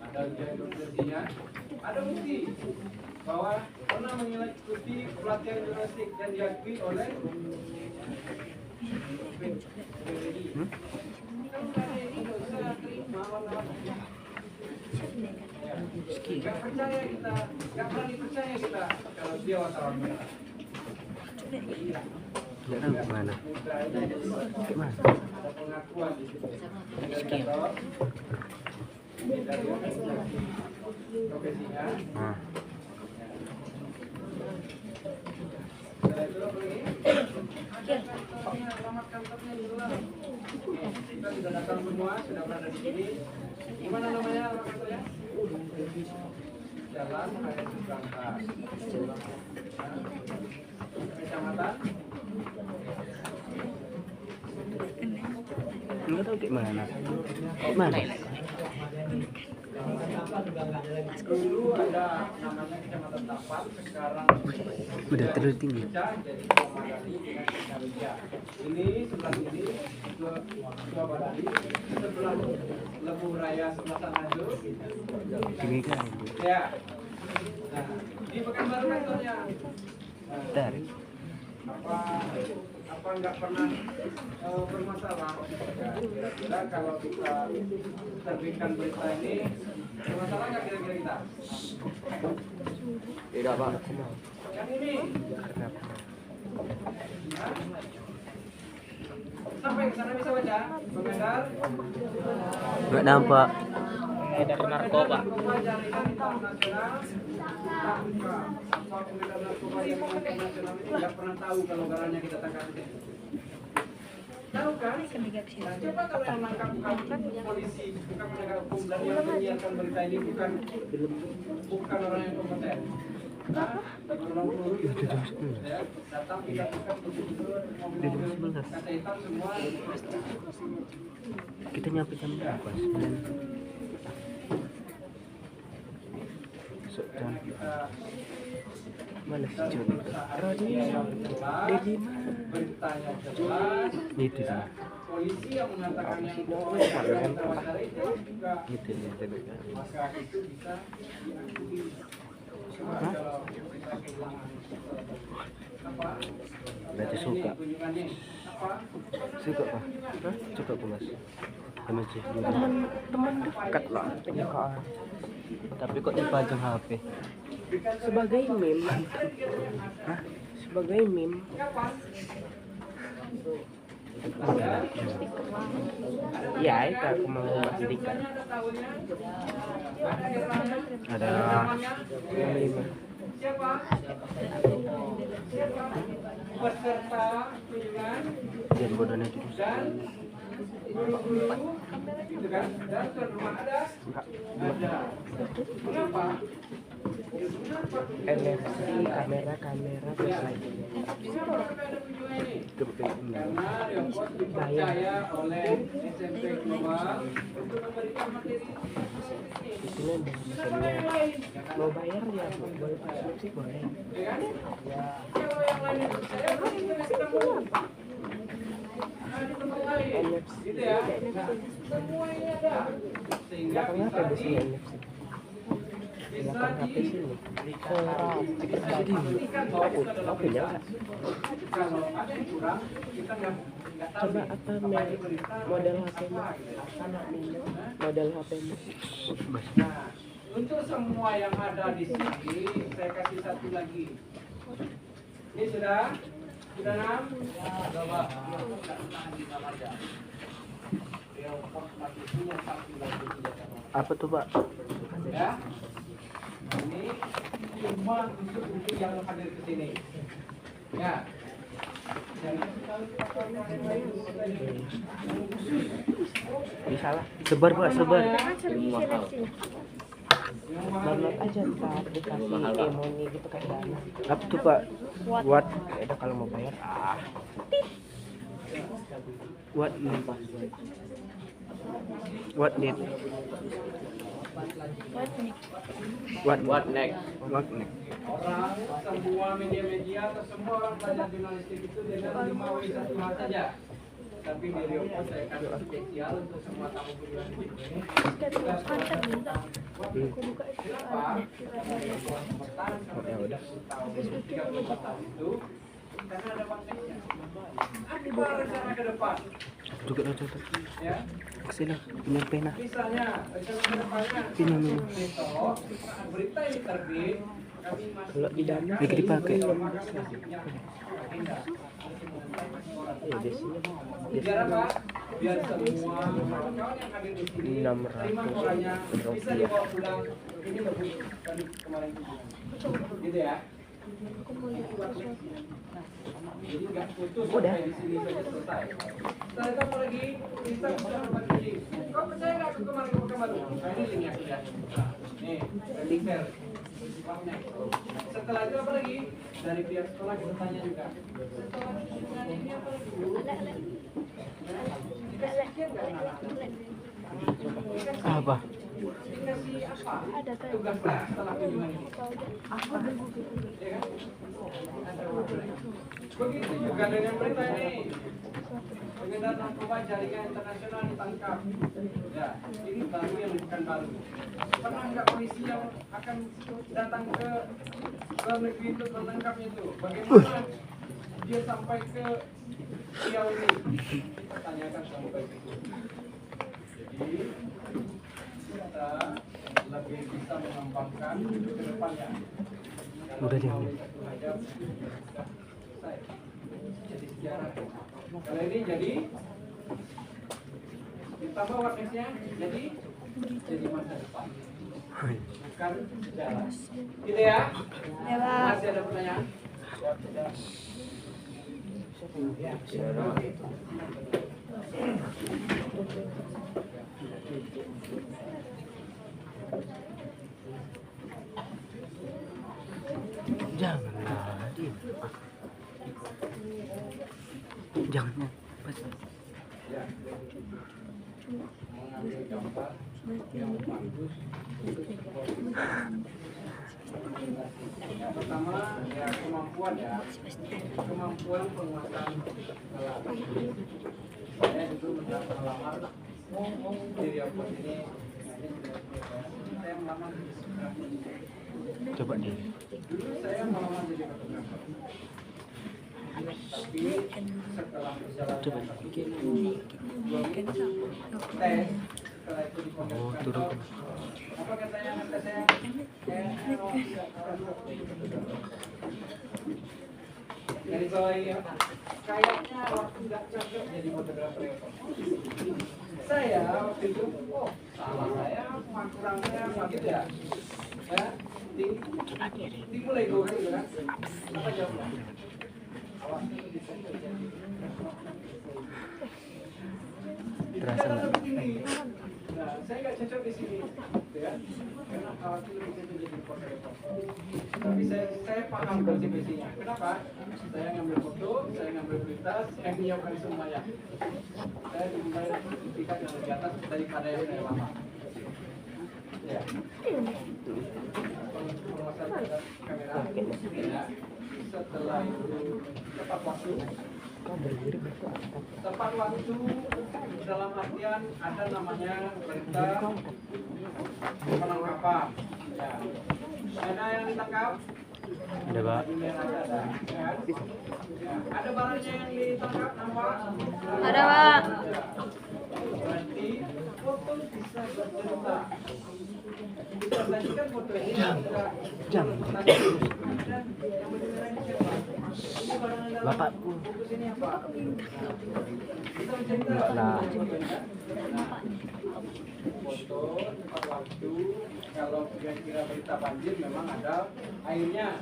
Ada ujian kompetensinya, ada bukti bahwa pernah mengikuti pelatihan jurnalistik dan diakui oleh PWI. Gak percaya kita, gak berani percaya kita kalau dia wartawan merah. Sekarang kemana? Gimana? Ada pengakuan di situ. Ini dari organisasi profesinya. Nah. Setelah itu pergi. Ada kantornya, alamat kantornya di luar. Kita sudah datang semua, sudah berada di sini. Gimana namanya alamat kantornya? Jalan Raya Subrangka. Kecamatan. Enggak tahu kayak mana. Mana? Dulu ada namanya Kecamatan Tapat, sekarang Udah terlalu tinggi. jadi Komadali dengan Kecamatan. Ini sebelah ini dua Badali, sebelah Lebu Raya sebelah sana itu. Tinggi kan? Ya, Nah, di Pekanbaru kantornya. Dari Apa nggak pernah bermasalah? Ya, kira-kira kalau kita terbitkan berita ini bermasalah nggak kira-kira kita? tidak pak. Yang ini. Hah? Sampai ke sana bisa baca, Bang Endar? Nggak nampak. Edar narkoba. Jaringan internasional. Apa pengedar narkoba yang internasional ini nggak pernah tahu kalau barangnya kita tangkap itu. Tahu kan? Nah, coba kalau yang nangkap polisi, bukan penegak hukum dan yang menyiarkan berita ini bukan orang yang kompeten. Nah, tolong peluru itu tidak. Ya, datang tidak bukan betul-betul mobil-mobil kaca hitam semua. Kita nyampe jam berapa? 9. Mana si Jun? Dedi mana? Beritanya jelas. Itu sih. Polisi yang mengatakan yang wawancara itu juga Gitu ya tadi. maka itu bisa diakui. Hah? Apa? Berarti suka. Kunjungannya apa? Suka pak? Hah? Suka aku mas. Teman sih. Teman dekat lah. Penyukaan. Tapi kok dipajang HP? Sebagai meme. Hah? Sebagai meme. Ya itu aku mau buat stiker. Ada Meme. Siapa? Peserta kunjungan yang bodohnya terus. dan guru-guru gitu kan? Dan tuan rumah ada? Ada. Mengapa? NFC, kamera terus lagi. Kenapa ada kunjungan ini? Karena Riopos Bayar. dipercaya oleh SMP Global untuk memberikan materi Di sini ada mesinnya. Mau bayar ya, boleh subscripsi boleh. ya kan? Kalau yang lain itu saya belum ketemu. Ada di tempat lain, gitu ya. Nah, semua ini ada. Sehingga Belakang HP biasanya NFC. bisa Belakang HP sini. jadi pastikan bahwa itu adalah Aku punya berita. nggak? Kalau ada yang kurang, kita nggak tahu. Coba apa merek model HP-mu? Model HP-mu. Nah, untuk semua yang ada di sini, saya kasih satu lagi. Ini sudah 6? Sudah, Pak. Apa tuh pak? Ya. Ini cuma untuk yang hadir ke sini. Ya. Bisa lah. Sebar pak, sebar. Download aja ntar dikasih emoni gitu kayak dana. Apa tuh pak? What? Ya udah kalau mau bayar What need? What need? What next? What next? Orang, semua media-media atau semua orang belajar jurnalistik itu dengan 5W1 hal saja. Tapi di Riopos saya kasih spesial untuk semua tamu kunjungan ini. Kenapa? Bertahan sampai 30 tahun, 34 tahun itu karena ada konteksnya. Apa rencana ke depan? Juga lah contoh. Ya, Kesini punya pena. misalnya rencana ke depannya. Ini. Besok saat berita ini terbit, kami masih Kalau di dalam Lagi dipakai. ya biasanya Biar apa? Biar semua kawan-kawan yang hadir di sini 600 terima korannya bisa rupiah. dibawa pulang. Ini bagus tadi kemarin gitu ya. Jadi nggak putus sampai di sini saja selesai. Setelah itu apa lagi? Kita bisa dapat lagi. Kau percaya nggak aku kemarin? Nah, ini linknya sudah. Nih, link share. Setelah itu apa lagi? Dari pihak sekolah kita tanya juga. Setelah kunjungan ini apa lagi? Dikasih sekian nggak anak-anak? Apa? dikasih apa? Ada tuh. Tugasnya setelah kunjungan ini. Apa? Ya kan? Begitu juga dengan berita ini. Pengedar narkoba jaringan internasional ditangkap. Ya, ini baru yang bukan baru. Pernah nggak polisi yang akan datang ke luar negeri itu menangkapnya itu? Bagaimana dia sampai ke Riau ini? Tanyakan sampai itu. Jadi kita lebih bisa mengembangkan ke depannya. Udah jangan. Jadi sejarah. Kalau ini jadi ditambah warnanya jadi masa depan. Bukan sejarah. Gitu ya? Ya, Pak. Masih ada pertanyaan? Ya. Janganlah. Diam. Jangan. Ya. Mengambil gambar yang bagus. Yang pertama ya kemampuan penguasaan alat. Saya dulu mendapat melamar di Riau ini. Saya melamar jadi fotografer. Coba deh. Dulu saya melamar jadi fotografer. Tapi setelah berjalan Coba. tes, setelah itu dipanggil Oh, kantor, turun. apa katanya kata saya? Dari bawah ya, kayaknya waktu nggak cocok jadi fotografer. Saya waktu itu, oh salah saya, kurangnya apa gitu ya? Ya, timbul ego gitu kan? Apa jawabnya? Terasa nggak? Nah, saya nggak cocok di sini, gitu ya, karena khawatir lebih cocok jadi fotografer. Tapi saya paham konsekuensinya. Kenapa? Saya ngambil foto, saya ngambil berita, saya menyiapkan semuanya. Saya dibayar tingkat yang lebih atas daripada yang saya lama. Ya. Kamera, ya. Setelah itu tepat waktu dalam artian ada namanya perintah penangkapan. Ya. Ada yang ditangkap? Ada, Pak. Ada. Ya. Ada barangnya yang ditangkap nampak? Ada, Pak. Berarti foto bisa bercerita. Kita sajikan foto ini. Jangan. Bapak. Ini apa? Kita bercerita. Nah. Foto tepat waktu. Kalau kira-kira berita banjir memang ada airnya.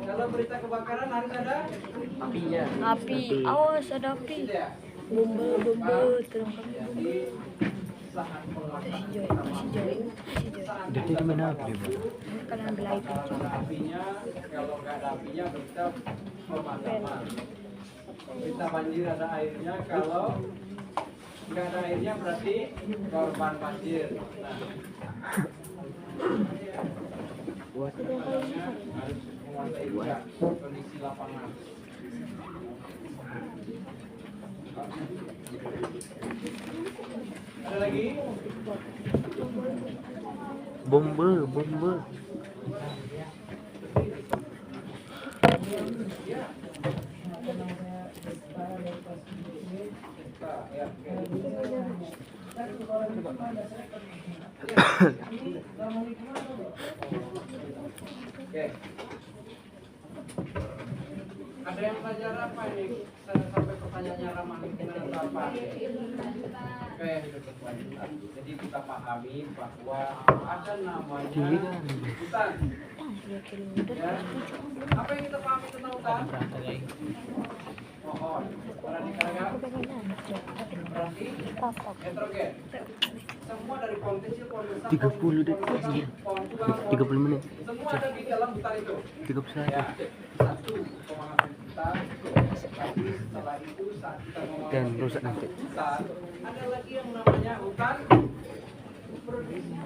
Kalau berita kebakaran harus ada apinya. Api. Awas ada api. Tidak. Bomba terangkan. Jadi saat penguasaan Si Joy. Jadi itu main apa dia, Pak? Kalian ambil air kalau ada apinya, kalau nggak ada apinya berita pemadaman. Berita banjir ada airnya, kalau nggak ada airnya berarti korban banjir. Nah, harus menguasai juga kondisi lapangan. Ada lagi? Bomba. Oke. Ada yang belajar apa ini? Sampai pertanyaannya ramah lingkungan atau apa? Oke. Jadi kita pahami bahwa ada namanya hutan. Ya. Apa yang kita pahami tentang hutan? Pohon. Perhatikan. Berarti heterogen. Semua dari pohon kecil, pohon besar, 30 detik. pohon tua, pohon 30 menit. semua ada di dalam hutan itu. 31. Ya, satu pemahaman kita. Tapi setelah itu saat kita Dan rusak nanti. hutan, ada lagi yang namanya hutan produksi.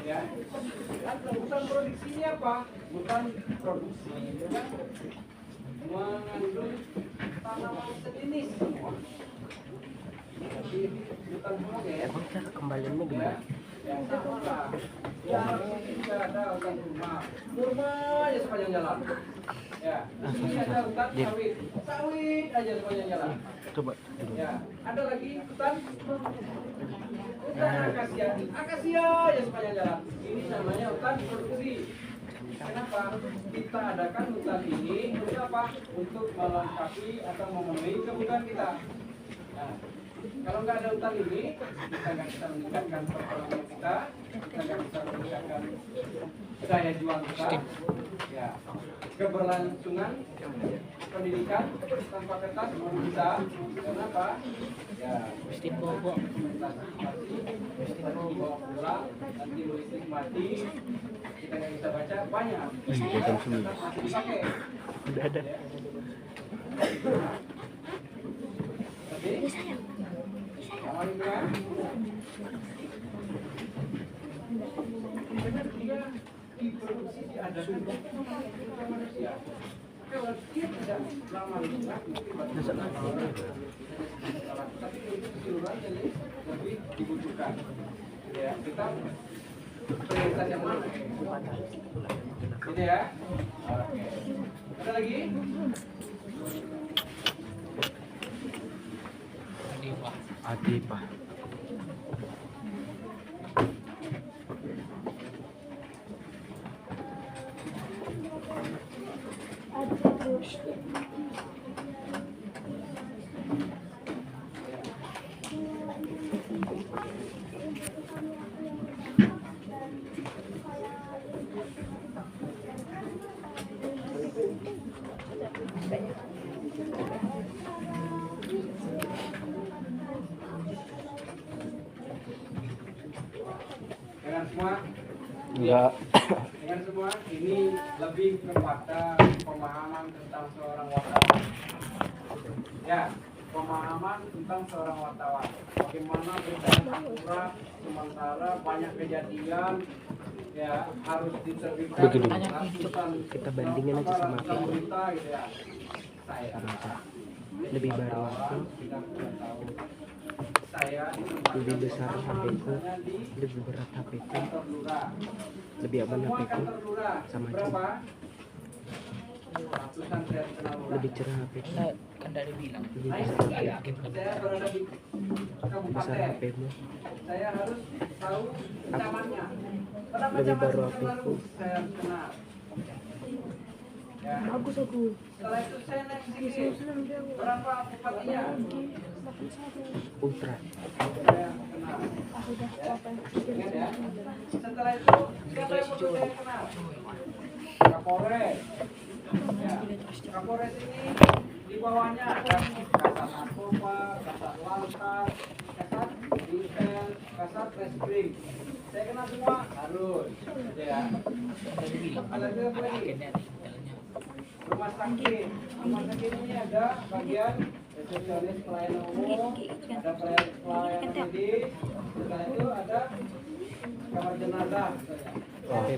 Ya, hutan produksi apa? Hutan produksi, ya kan? Mengandung tanaman sejenis semua. Jadi hutan semua ya. Emang cara kembaliannya gimana? Yang sama lah. Ya, di sini ada hutan kurma aja sepanjang jalan. Ya, di sini ada hutan sawit, sawit aja sepanjang jalan. Coba. Ya, ada lagi hutan akasia, akasia aja sepanjang jalan. Ini namanya hutan produksi. Kenapa kita adakan hutan ini? Untuk apa? Untuk melengkapi atau memenuhi kebutuhan kita. Nah, kalau nggak ada hutan ini, kita nggak bisa meningkatkan perekonomian kita nggak bisa meningkatkan daya jual kita, ya, keberlangsungan pendidikan tanpa kertas belum bisa. Kenapa? Ya, mesti bawa pulang, nanti listrik mati, kita nggak bisa baca banyak. Kertas masih dipakai. Udah ada. Tapi, sama lingkungan. Benar dia diproduksi diadakan untuk manusia. Kalau dia tidak ramah lingkungan, mungkin tapi untuk keseluruhan jadi lebih dibutuhkan. Ya, kita prioritas yang mana? Ini ya. Oke. Ada lagi? Adipah. Dengan semua, Enggak. dengan semua ini lebih kepada pemahaman tentang seorang wartawan. Ya, pemahaman tentang seorang wartawan. Bagaimana berita yang akurat, sementara banyak kejadian ya harus diterbitkan. Begini. ratusan Kita bandingin aja sama ratusan aku. berita gitu ya. Saya Lebih baru aku, tidak tahu. Saya lebih besar HP-ku, lebih berat HP-ku, kantor lurah. lebih aman Semua HP-ku, kantor lurah sama aja. berapa? Ratusan saya kenal lurah. lebih cerah HP-ku, Kan dari bilang. lebih Nah, besar ini saya HP-ku, berada di besar kabupaten. HP-mu, Saya harus tahu ancamannya. Berapa lebih ancaman baru yang HP-ku. baru saya harus kenal. Ya. Bagus aku. Setelah itu saya naik sedikit. Berapa bupatinya? Ultra. Saya kenal. Aku udah apa? Ingat ya. Setelah itu siapa yang perlu saya kenal? Kapolres. Ya. Kapolres ini di bawahnya ada Kasat Narkoba, Kasat Lantas, Kasat Intel, Kasat Reskrim. Saya kenal semua harus. Ya. Ada apa lagi? Rumah sakit. Rumah sakit ini ada bagian resepsionis pelayanan umum, ada pelayanan medis, setelah itu ada kamar jenazah. Saya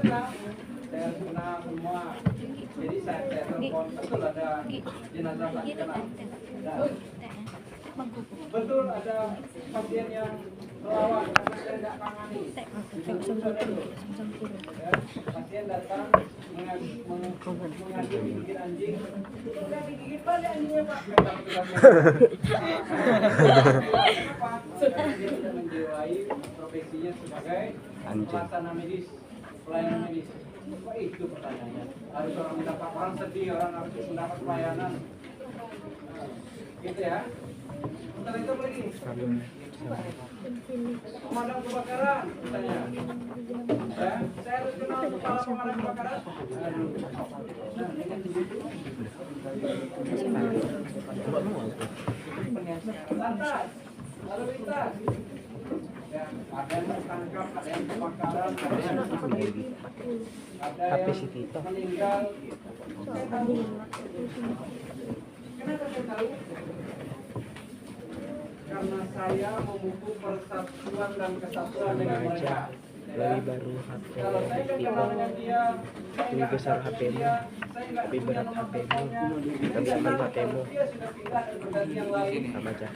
kenal semua. Jadi saya telepon betul ada jenazah tak kenal. Dan betul ada pasien yang melawan karena saya tidak tangani. Ya, pasien datang mengaji digigit anjing. Udah digigit balik anjingnya Pak. Kata petugasnya. Kenapa? Karena dia sudah menjiwai profesinya sebagai pelaksana medis, pelayanan medis. Apa itu pertanyaannya? Harus orang mendapat orang sedih, orang harus mendapat pelayanan. Gitu ya. Setelah itu apa lagi? Pemadam kebakaran, misalnya. Ya, saya harus kenal kepala pemadam kebakaran. Aduh. Nah, ini kan begitu. Lantas, lalu lintas. Ya, ada yang tertangkap, ada yang kebakaran, ada yang sakit, ada yang meninggal. Saya tahu. Kenapa saya tahu? Karena saya memupuk persatuan dan kesatuan dengan mereka. lebih baru HP tipe, lebih besar HP-mu, lebih berat HP-mu, lebih aman HP-mu, sama aja.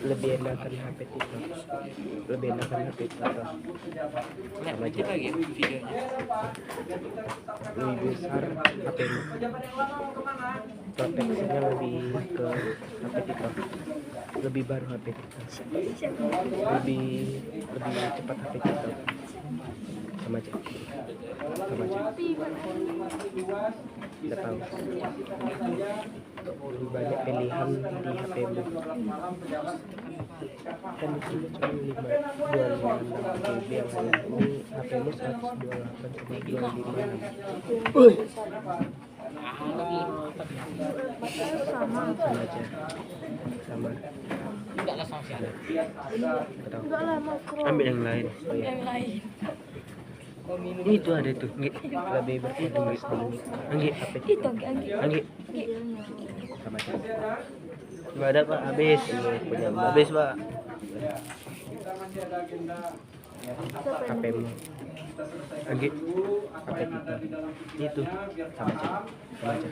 Lebih enakan HP tipe, lebih enakan HP tipe, sama aja. Lebih besar HP-mu, proteksinya lebih ke HP tipe, lebih baru HP tipe, lebih cepat HP tipe, sama aja, sama aja. Nggak tahu. Lebih banyak pilihan di HP-mu. Kan di sini cuma 526 GB yang lain. Ini HP-mu 128,256. Sama aja, sama. Enggak lah, mau Ambil yang lain. Oh, iya. yang lain. Itu ada tuh. Nggih. Lebih berkualitas tinggi. Anggi, HP. Itu Anggi. Anggi. Sama aja. Nggak ada Pak, habis. Punya habis Pak. HP-mu, Anggi. HP tipe, Itu. sama aja, sama aja,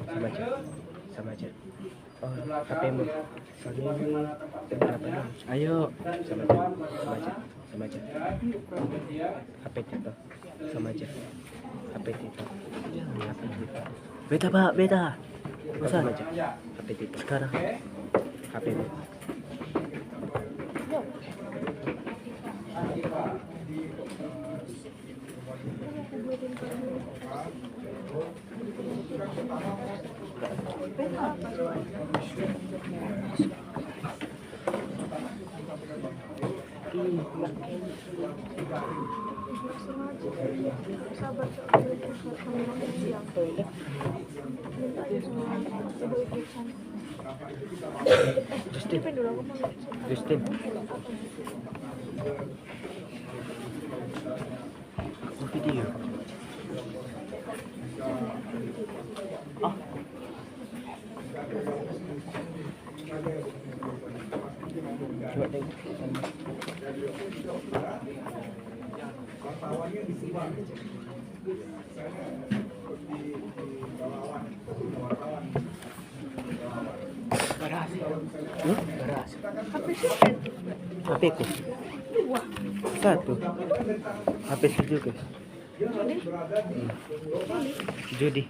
sama aja, sama aja. Oh, HP-mu, Sony berapa dong? Ayo. Sama aja, sama aja, sama aja. HP tipe, sama aja. HP tipe, HP tipe, Beta Pak, beta. Masa? sama aja. HP tipe, Sekarang. HP-mu. Justin. Oh, video. Coba tengok. Wartawannya disebar. Misalnya seperti di Balawan, wartawan. Beras. Beras. HP ku. Satu. HP juga. Judi.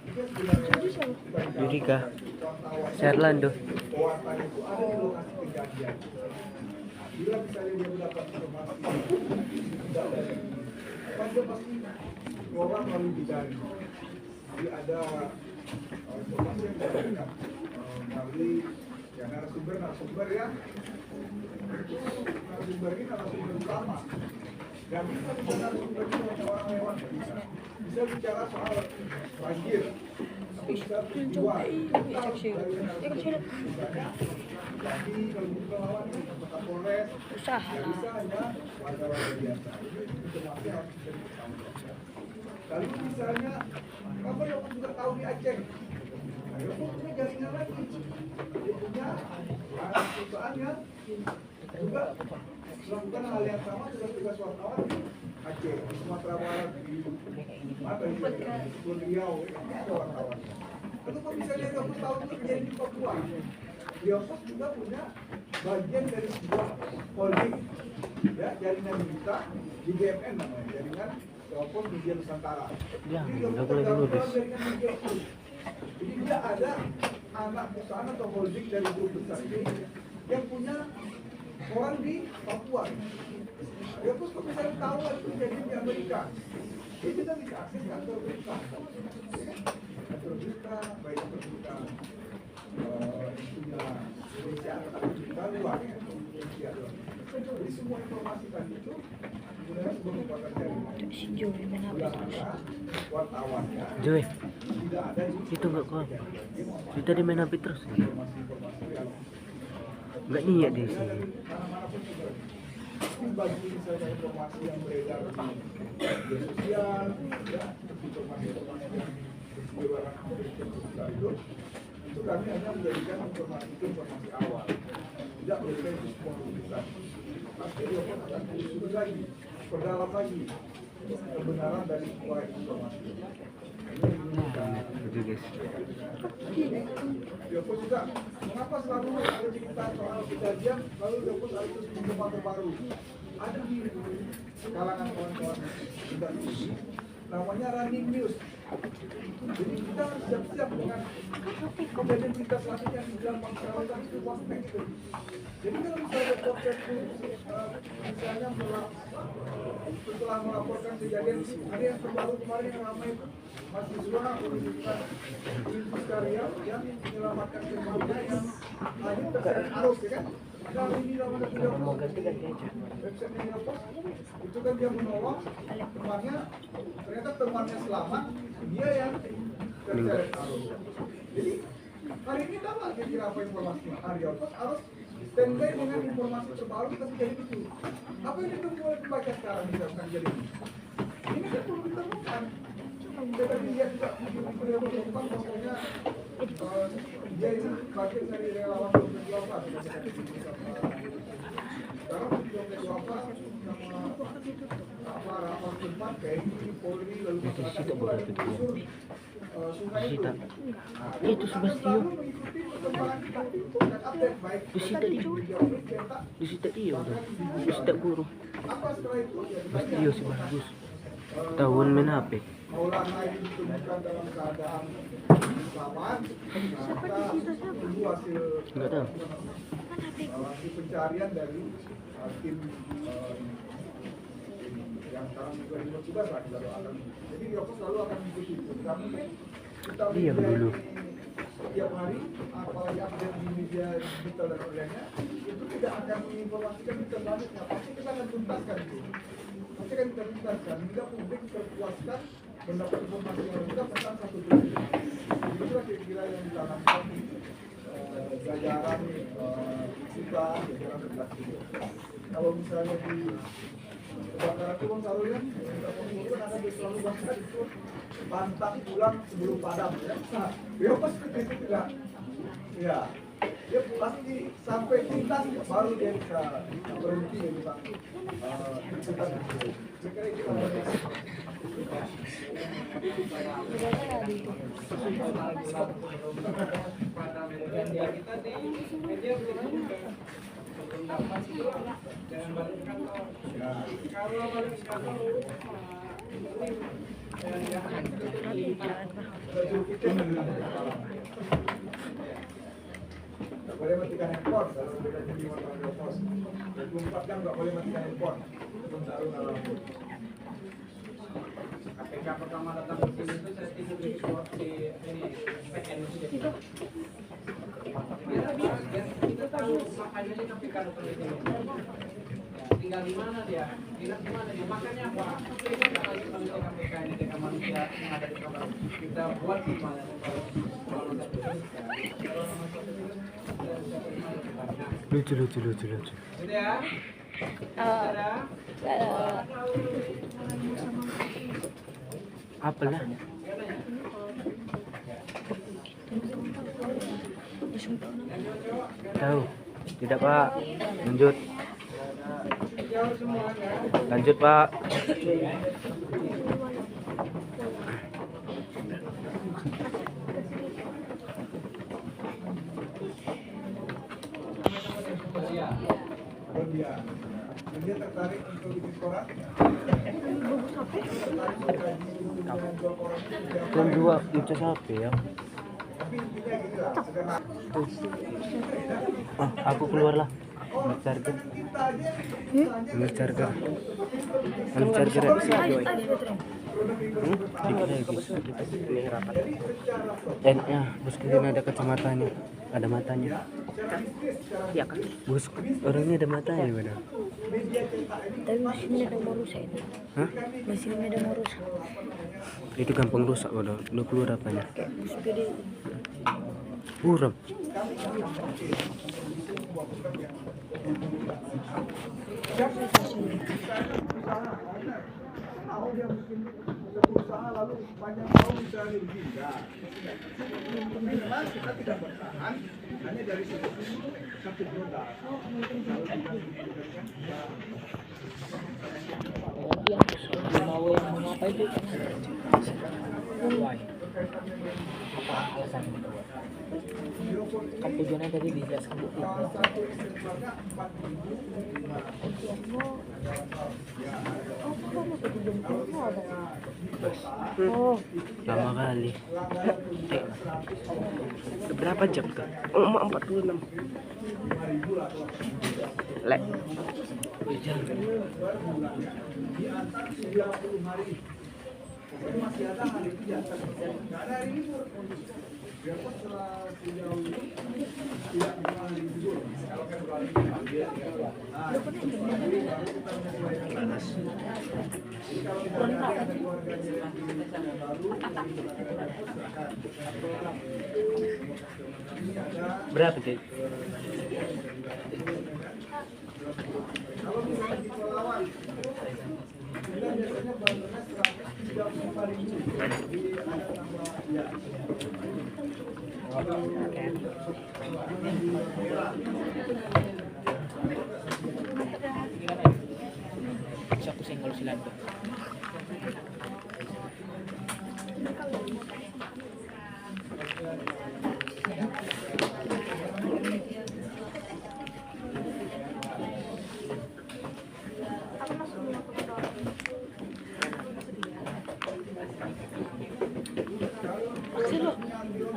Judika. Sherlando. Pewartanya itu ada di lokasi kejadian. Bila misalnya dia mendapat informasi tidak dari dia pasti orang lalu dicari. Jadi ada informasi yang diberikan melalui ya narasumber ya. Narasumber ini narasumber utama. Dan bisa bicara narasumber ini hanya orang lewat bisa bicara soal banjir. Bisa peristiwa. Jadi kalau bukan lawan Kota Polres, Usaha. ya bisa hanya warga-warga biasa. Ini informasi harus bisa dipertanggungjawabkan. Lalu misalnya, kamu yang juga tahu di Aceh, ayo punya jaringan lagi. Dia punya perusahaan yang juga melakukan hal yang sama dengan tugas wartawan di Aceh, di Sumatera Barat, di apa ini, di Riau, ini ada wartawan. Lalu kok misalnya kamu tahu itu terjadi di Papua? Biopos juga punya bagian dari sebuah holding, ya, jaringan kita di GMN namanya, jaringan telepon media Nusantara. Ya, Jadi nggak Biopos boleh adalah nulis. jaringan media itu. Jadi dia ada anak perusahaan atau holding dari grup besar ini yang punya orang di Papua. Biopos kok misalnya tahu itu terjadi di Amerika, dia kita bisa akses kantor berita, kantor berita, baik kantor berita Indonesia atau berita luar ya, Indonesia. Jadi semua informasi tadi itu sebenarnya sebuah kekuatan jaringan. Si Joey main HP terus. Wartawannya Joy, tidak ada itu nggak kau. Itu tadi main HP terus. informasi-informasi yang Nggak niat di sini. mana-mana pun juga. Bagi misalnya informasi yang beredar di media sosial, ya, informasi-informasi yang berseliweran sosial itu kami hanya menjadikan informasi itu informasi awal, tidak menjadikan itu semua keputusan. Pasti dia pun akan disusun lagi perdalam lagi kebenaran dari sebuah informasi. Itu guys. Yoko juga, mengapa selalu ada cerita soal kejadian lalu Yoko selalu terus mencoba terbaru? Ada di kalangan kawan-kawan kita ini, namanya running news. Jadi kita harus siap-siap dengan kejadian kita selanjutnya di dalam masyarakat itu prospek itu. Jadi kalau misalnya proses misalnya setelah melaporkan kejadian ada yang terbaru kemarin yang ramai itu mahasiswa Universitas Karya yang menyelamatkan temannya yang hanya terseret arus, ya kan? Nah ini namanya tidak website yang Pos itu kan dia menolong temannya, ternyata temannya selamat, dia yang terseret arus. Jadi hari ini dapat kira-kira apa informasinya? Arya Pos harus standby dengan informasi terbaru kita jadi itu. Apa yang ditunggu oleh pembaca sekarang misalkan jadi ini kan perlu ditemukan. Tetapi dia juga menemukan bahwasanya dia ini bagian dari relawan berjuang apa? Sekarang berjuang apa sama apa rapat tempat kayak ini Polri lalu masyarakat itu ada unsur sungai itu. Itu Subastio. Di situ dia udah. Di situ guru. Subastio sih bagus. Tahun main HP. Maulana ini ditemukan dalam keadaan selamat. Kita tunggu hasil pencarian dari tim yang sekarang juga dilakukan lah. Jadi Yoko selalu akan mengikuti itu. Kami kita dulu. Setiap hari apalagi update di media digital dan lainnya itu tidak akan menginformasikan kita selanjutnya. Pasti kita akan tuntaskan itu. Pasti akan kita tuntaskan hingga publik terpuaskan mendapat informasi yang lengkap tentang satu peristiwa. Jadi itulah kira-kira yang ditanamkan jajaran kita, jajaran redaksi. Kalau misalnya di kebakaran itu Bang Sarul ya, kan ada selalu bahkan itu pantang pulang sebelum padam ya. Nah, dia pas seperti itu tidak. Ya, dia pasti sampai tuntas baru dia bisa berhenti ya Bang. Kira-kira itu boleh matikan handphone kalau sudah jadi wartawan pos. 24 jam nggak boleh matikan handphone. KPK pertama datang ke sini itu saya tidur di ini PN itu. Kita tahu makanya ini KPK tinggal di mana dia, tinggal di mana dia, makanya apa? Kita manusia KPK ini dengan manusia yang ada di kamar kita buat di mana? Lucu. Gitu ya? Apa lah? Tahu? Tidak Pak. Lanjut Pak. Dia tertarik untuk bikin koran. Kan dua ngecas HP ya. Aku keluar lah. Charger. Charger. Charger. Ini rapat. N-nya, bos kalian ada kacamatanya, ada matanya. Iya kan? Bos orangnya ada matanya benar. Tapi mesinnya udah mau rusak itu. Hah? Mesinnya udah mau rusak. Itu gampang rusak udah keluar apanya. Kayak SPD. Buram. Mau dia mungkin berusaha lalu banyak mau misalnya begini. Memang kita tidak bertahan hanya dari sisi Mau yang mengapa itu? Why? Apa alasan itu? Kan tujuannya tadi dijelaskan itu. Oh, Lama kali. Berapa jam tuh? Oh, 46. Lek. Berapa sih? Bisa aku senggol silando. Axelo,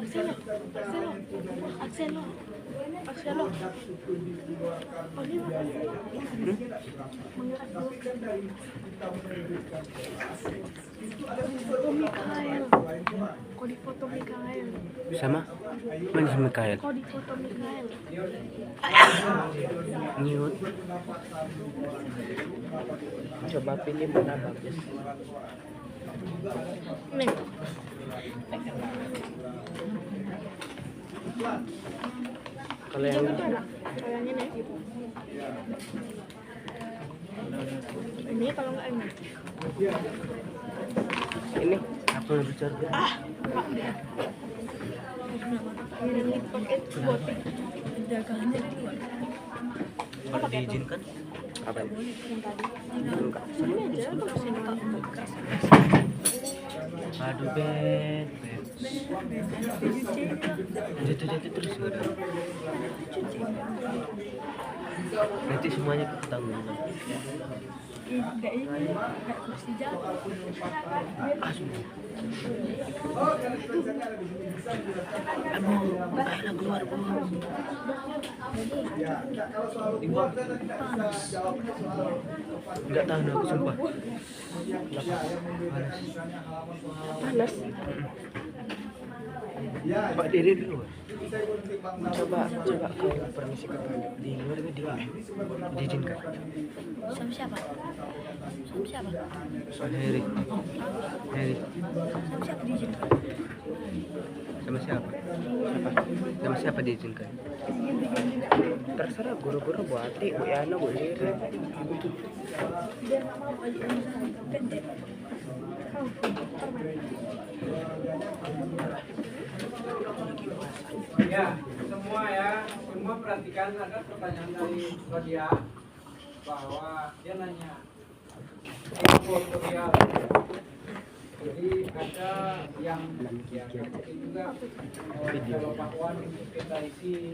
Axelo, Axelo, Axelo, Axelo. Oh, ini apa? Oh, Mikael. Kok di foto Mikael? Sama? Mana si Mikael? Kok di foto Mikael? Nyut. Coba pilih mana bagus. Nih. Kalau yang Itu enak. Kalau yang ini. Ini kalau nggak enak. ini Apa yang bicara? Ini yang dipakai itu buat dagangannya di luar. Kalau diizinkan? apa ini? Yang tadi. Enggak. Sini aja kalau sini kalau keras. Aduh, Ben. Jatuh terus. Nanti semuanya kita tanggung. Enggak ini, enggak kursi jatuh. Ayo keluar. Enggak tahan aku sumpah. Panas. Pak diri dulu. Coba kau permisi ke toilet. Di luar ini diizinkan. Sama siapa? Sama siapa? Soalnya Heri. Sama siapa diizinkan? Sama siapa? Sama siapa diizinkan? Terserah guru-guru Bu Ati, Bu Yana, Bu Liri. Dia nggak mau aja gede. Ya, semua perhatikan ada pertanyaan dari Rodia bahwa dia nanya tutorial. Jadi ada yang seperti juga kalau Pak Wan kita isi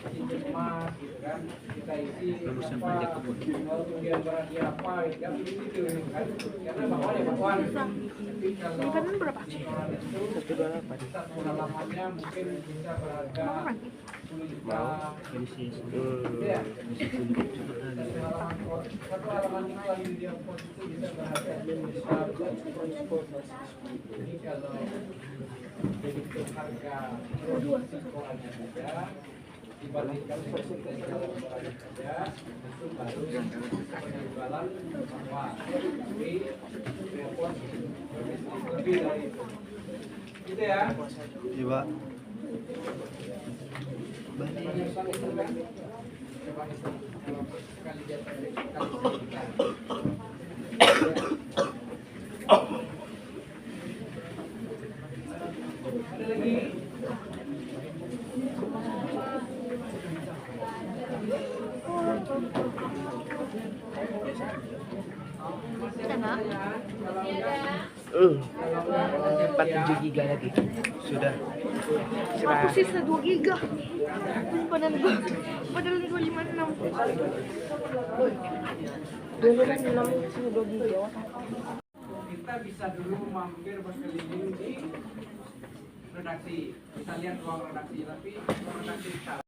cincin emas gitu kan, kita isi apa, kemudian berarti apa, kan gitu kan, karena Pak Wan ya Pak Wan. Tapi kalau berapa? 128. satu halamannya mungkin bisa berharga 10 juta. Ya. Satu halaman itu lagi di pos itu bisa berharga 10 juta. Jadi kalau begitu harga produksi sekolahnya saja dibandingkan dengan sekolahnya saja itu baru penjualan bahwa di pos lebih dari itu. Gitu ya. Iya, Pak. Ada lagi? Sana. 47 giga lagi. Sudah. Aku sisa 2 giga. Padahal gua 56. Dulu kan 6 sini 2 giga. Kita bisa dulu mampir berkeliling di redaksi. Kita lihat ruang redaksi, tapi ruang redaksi sekarang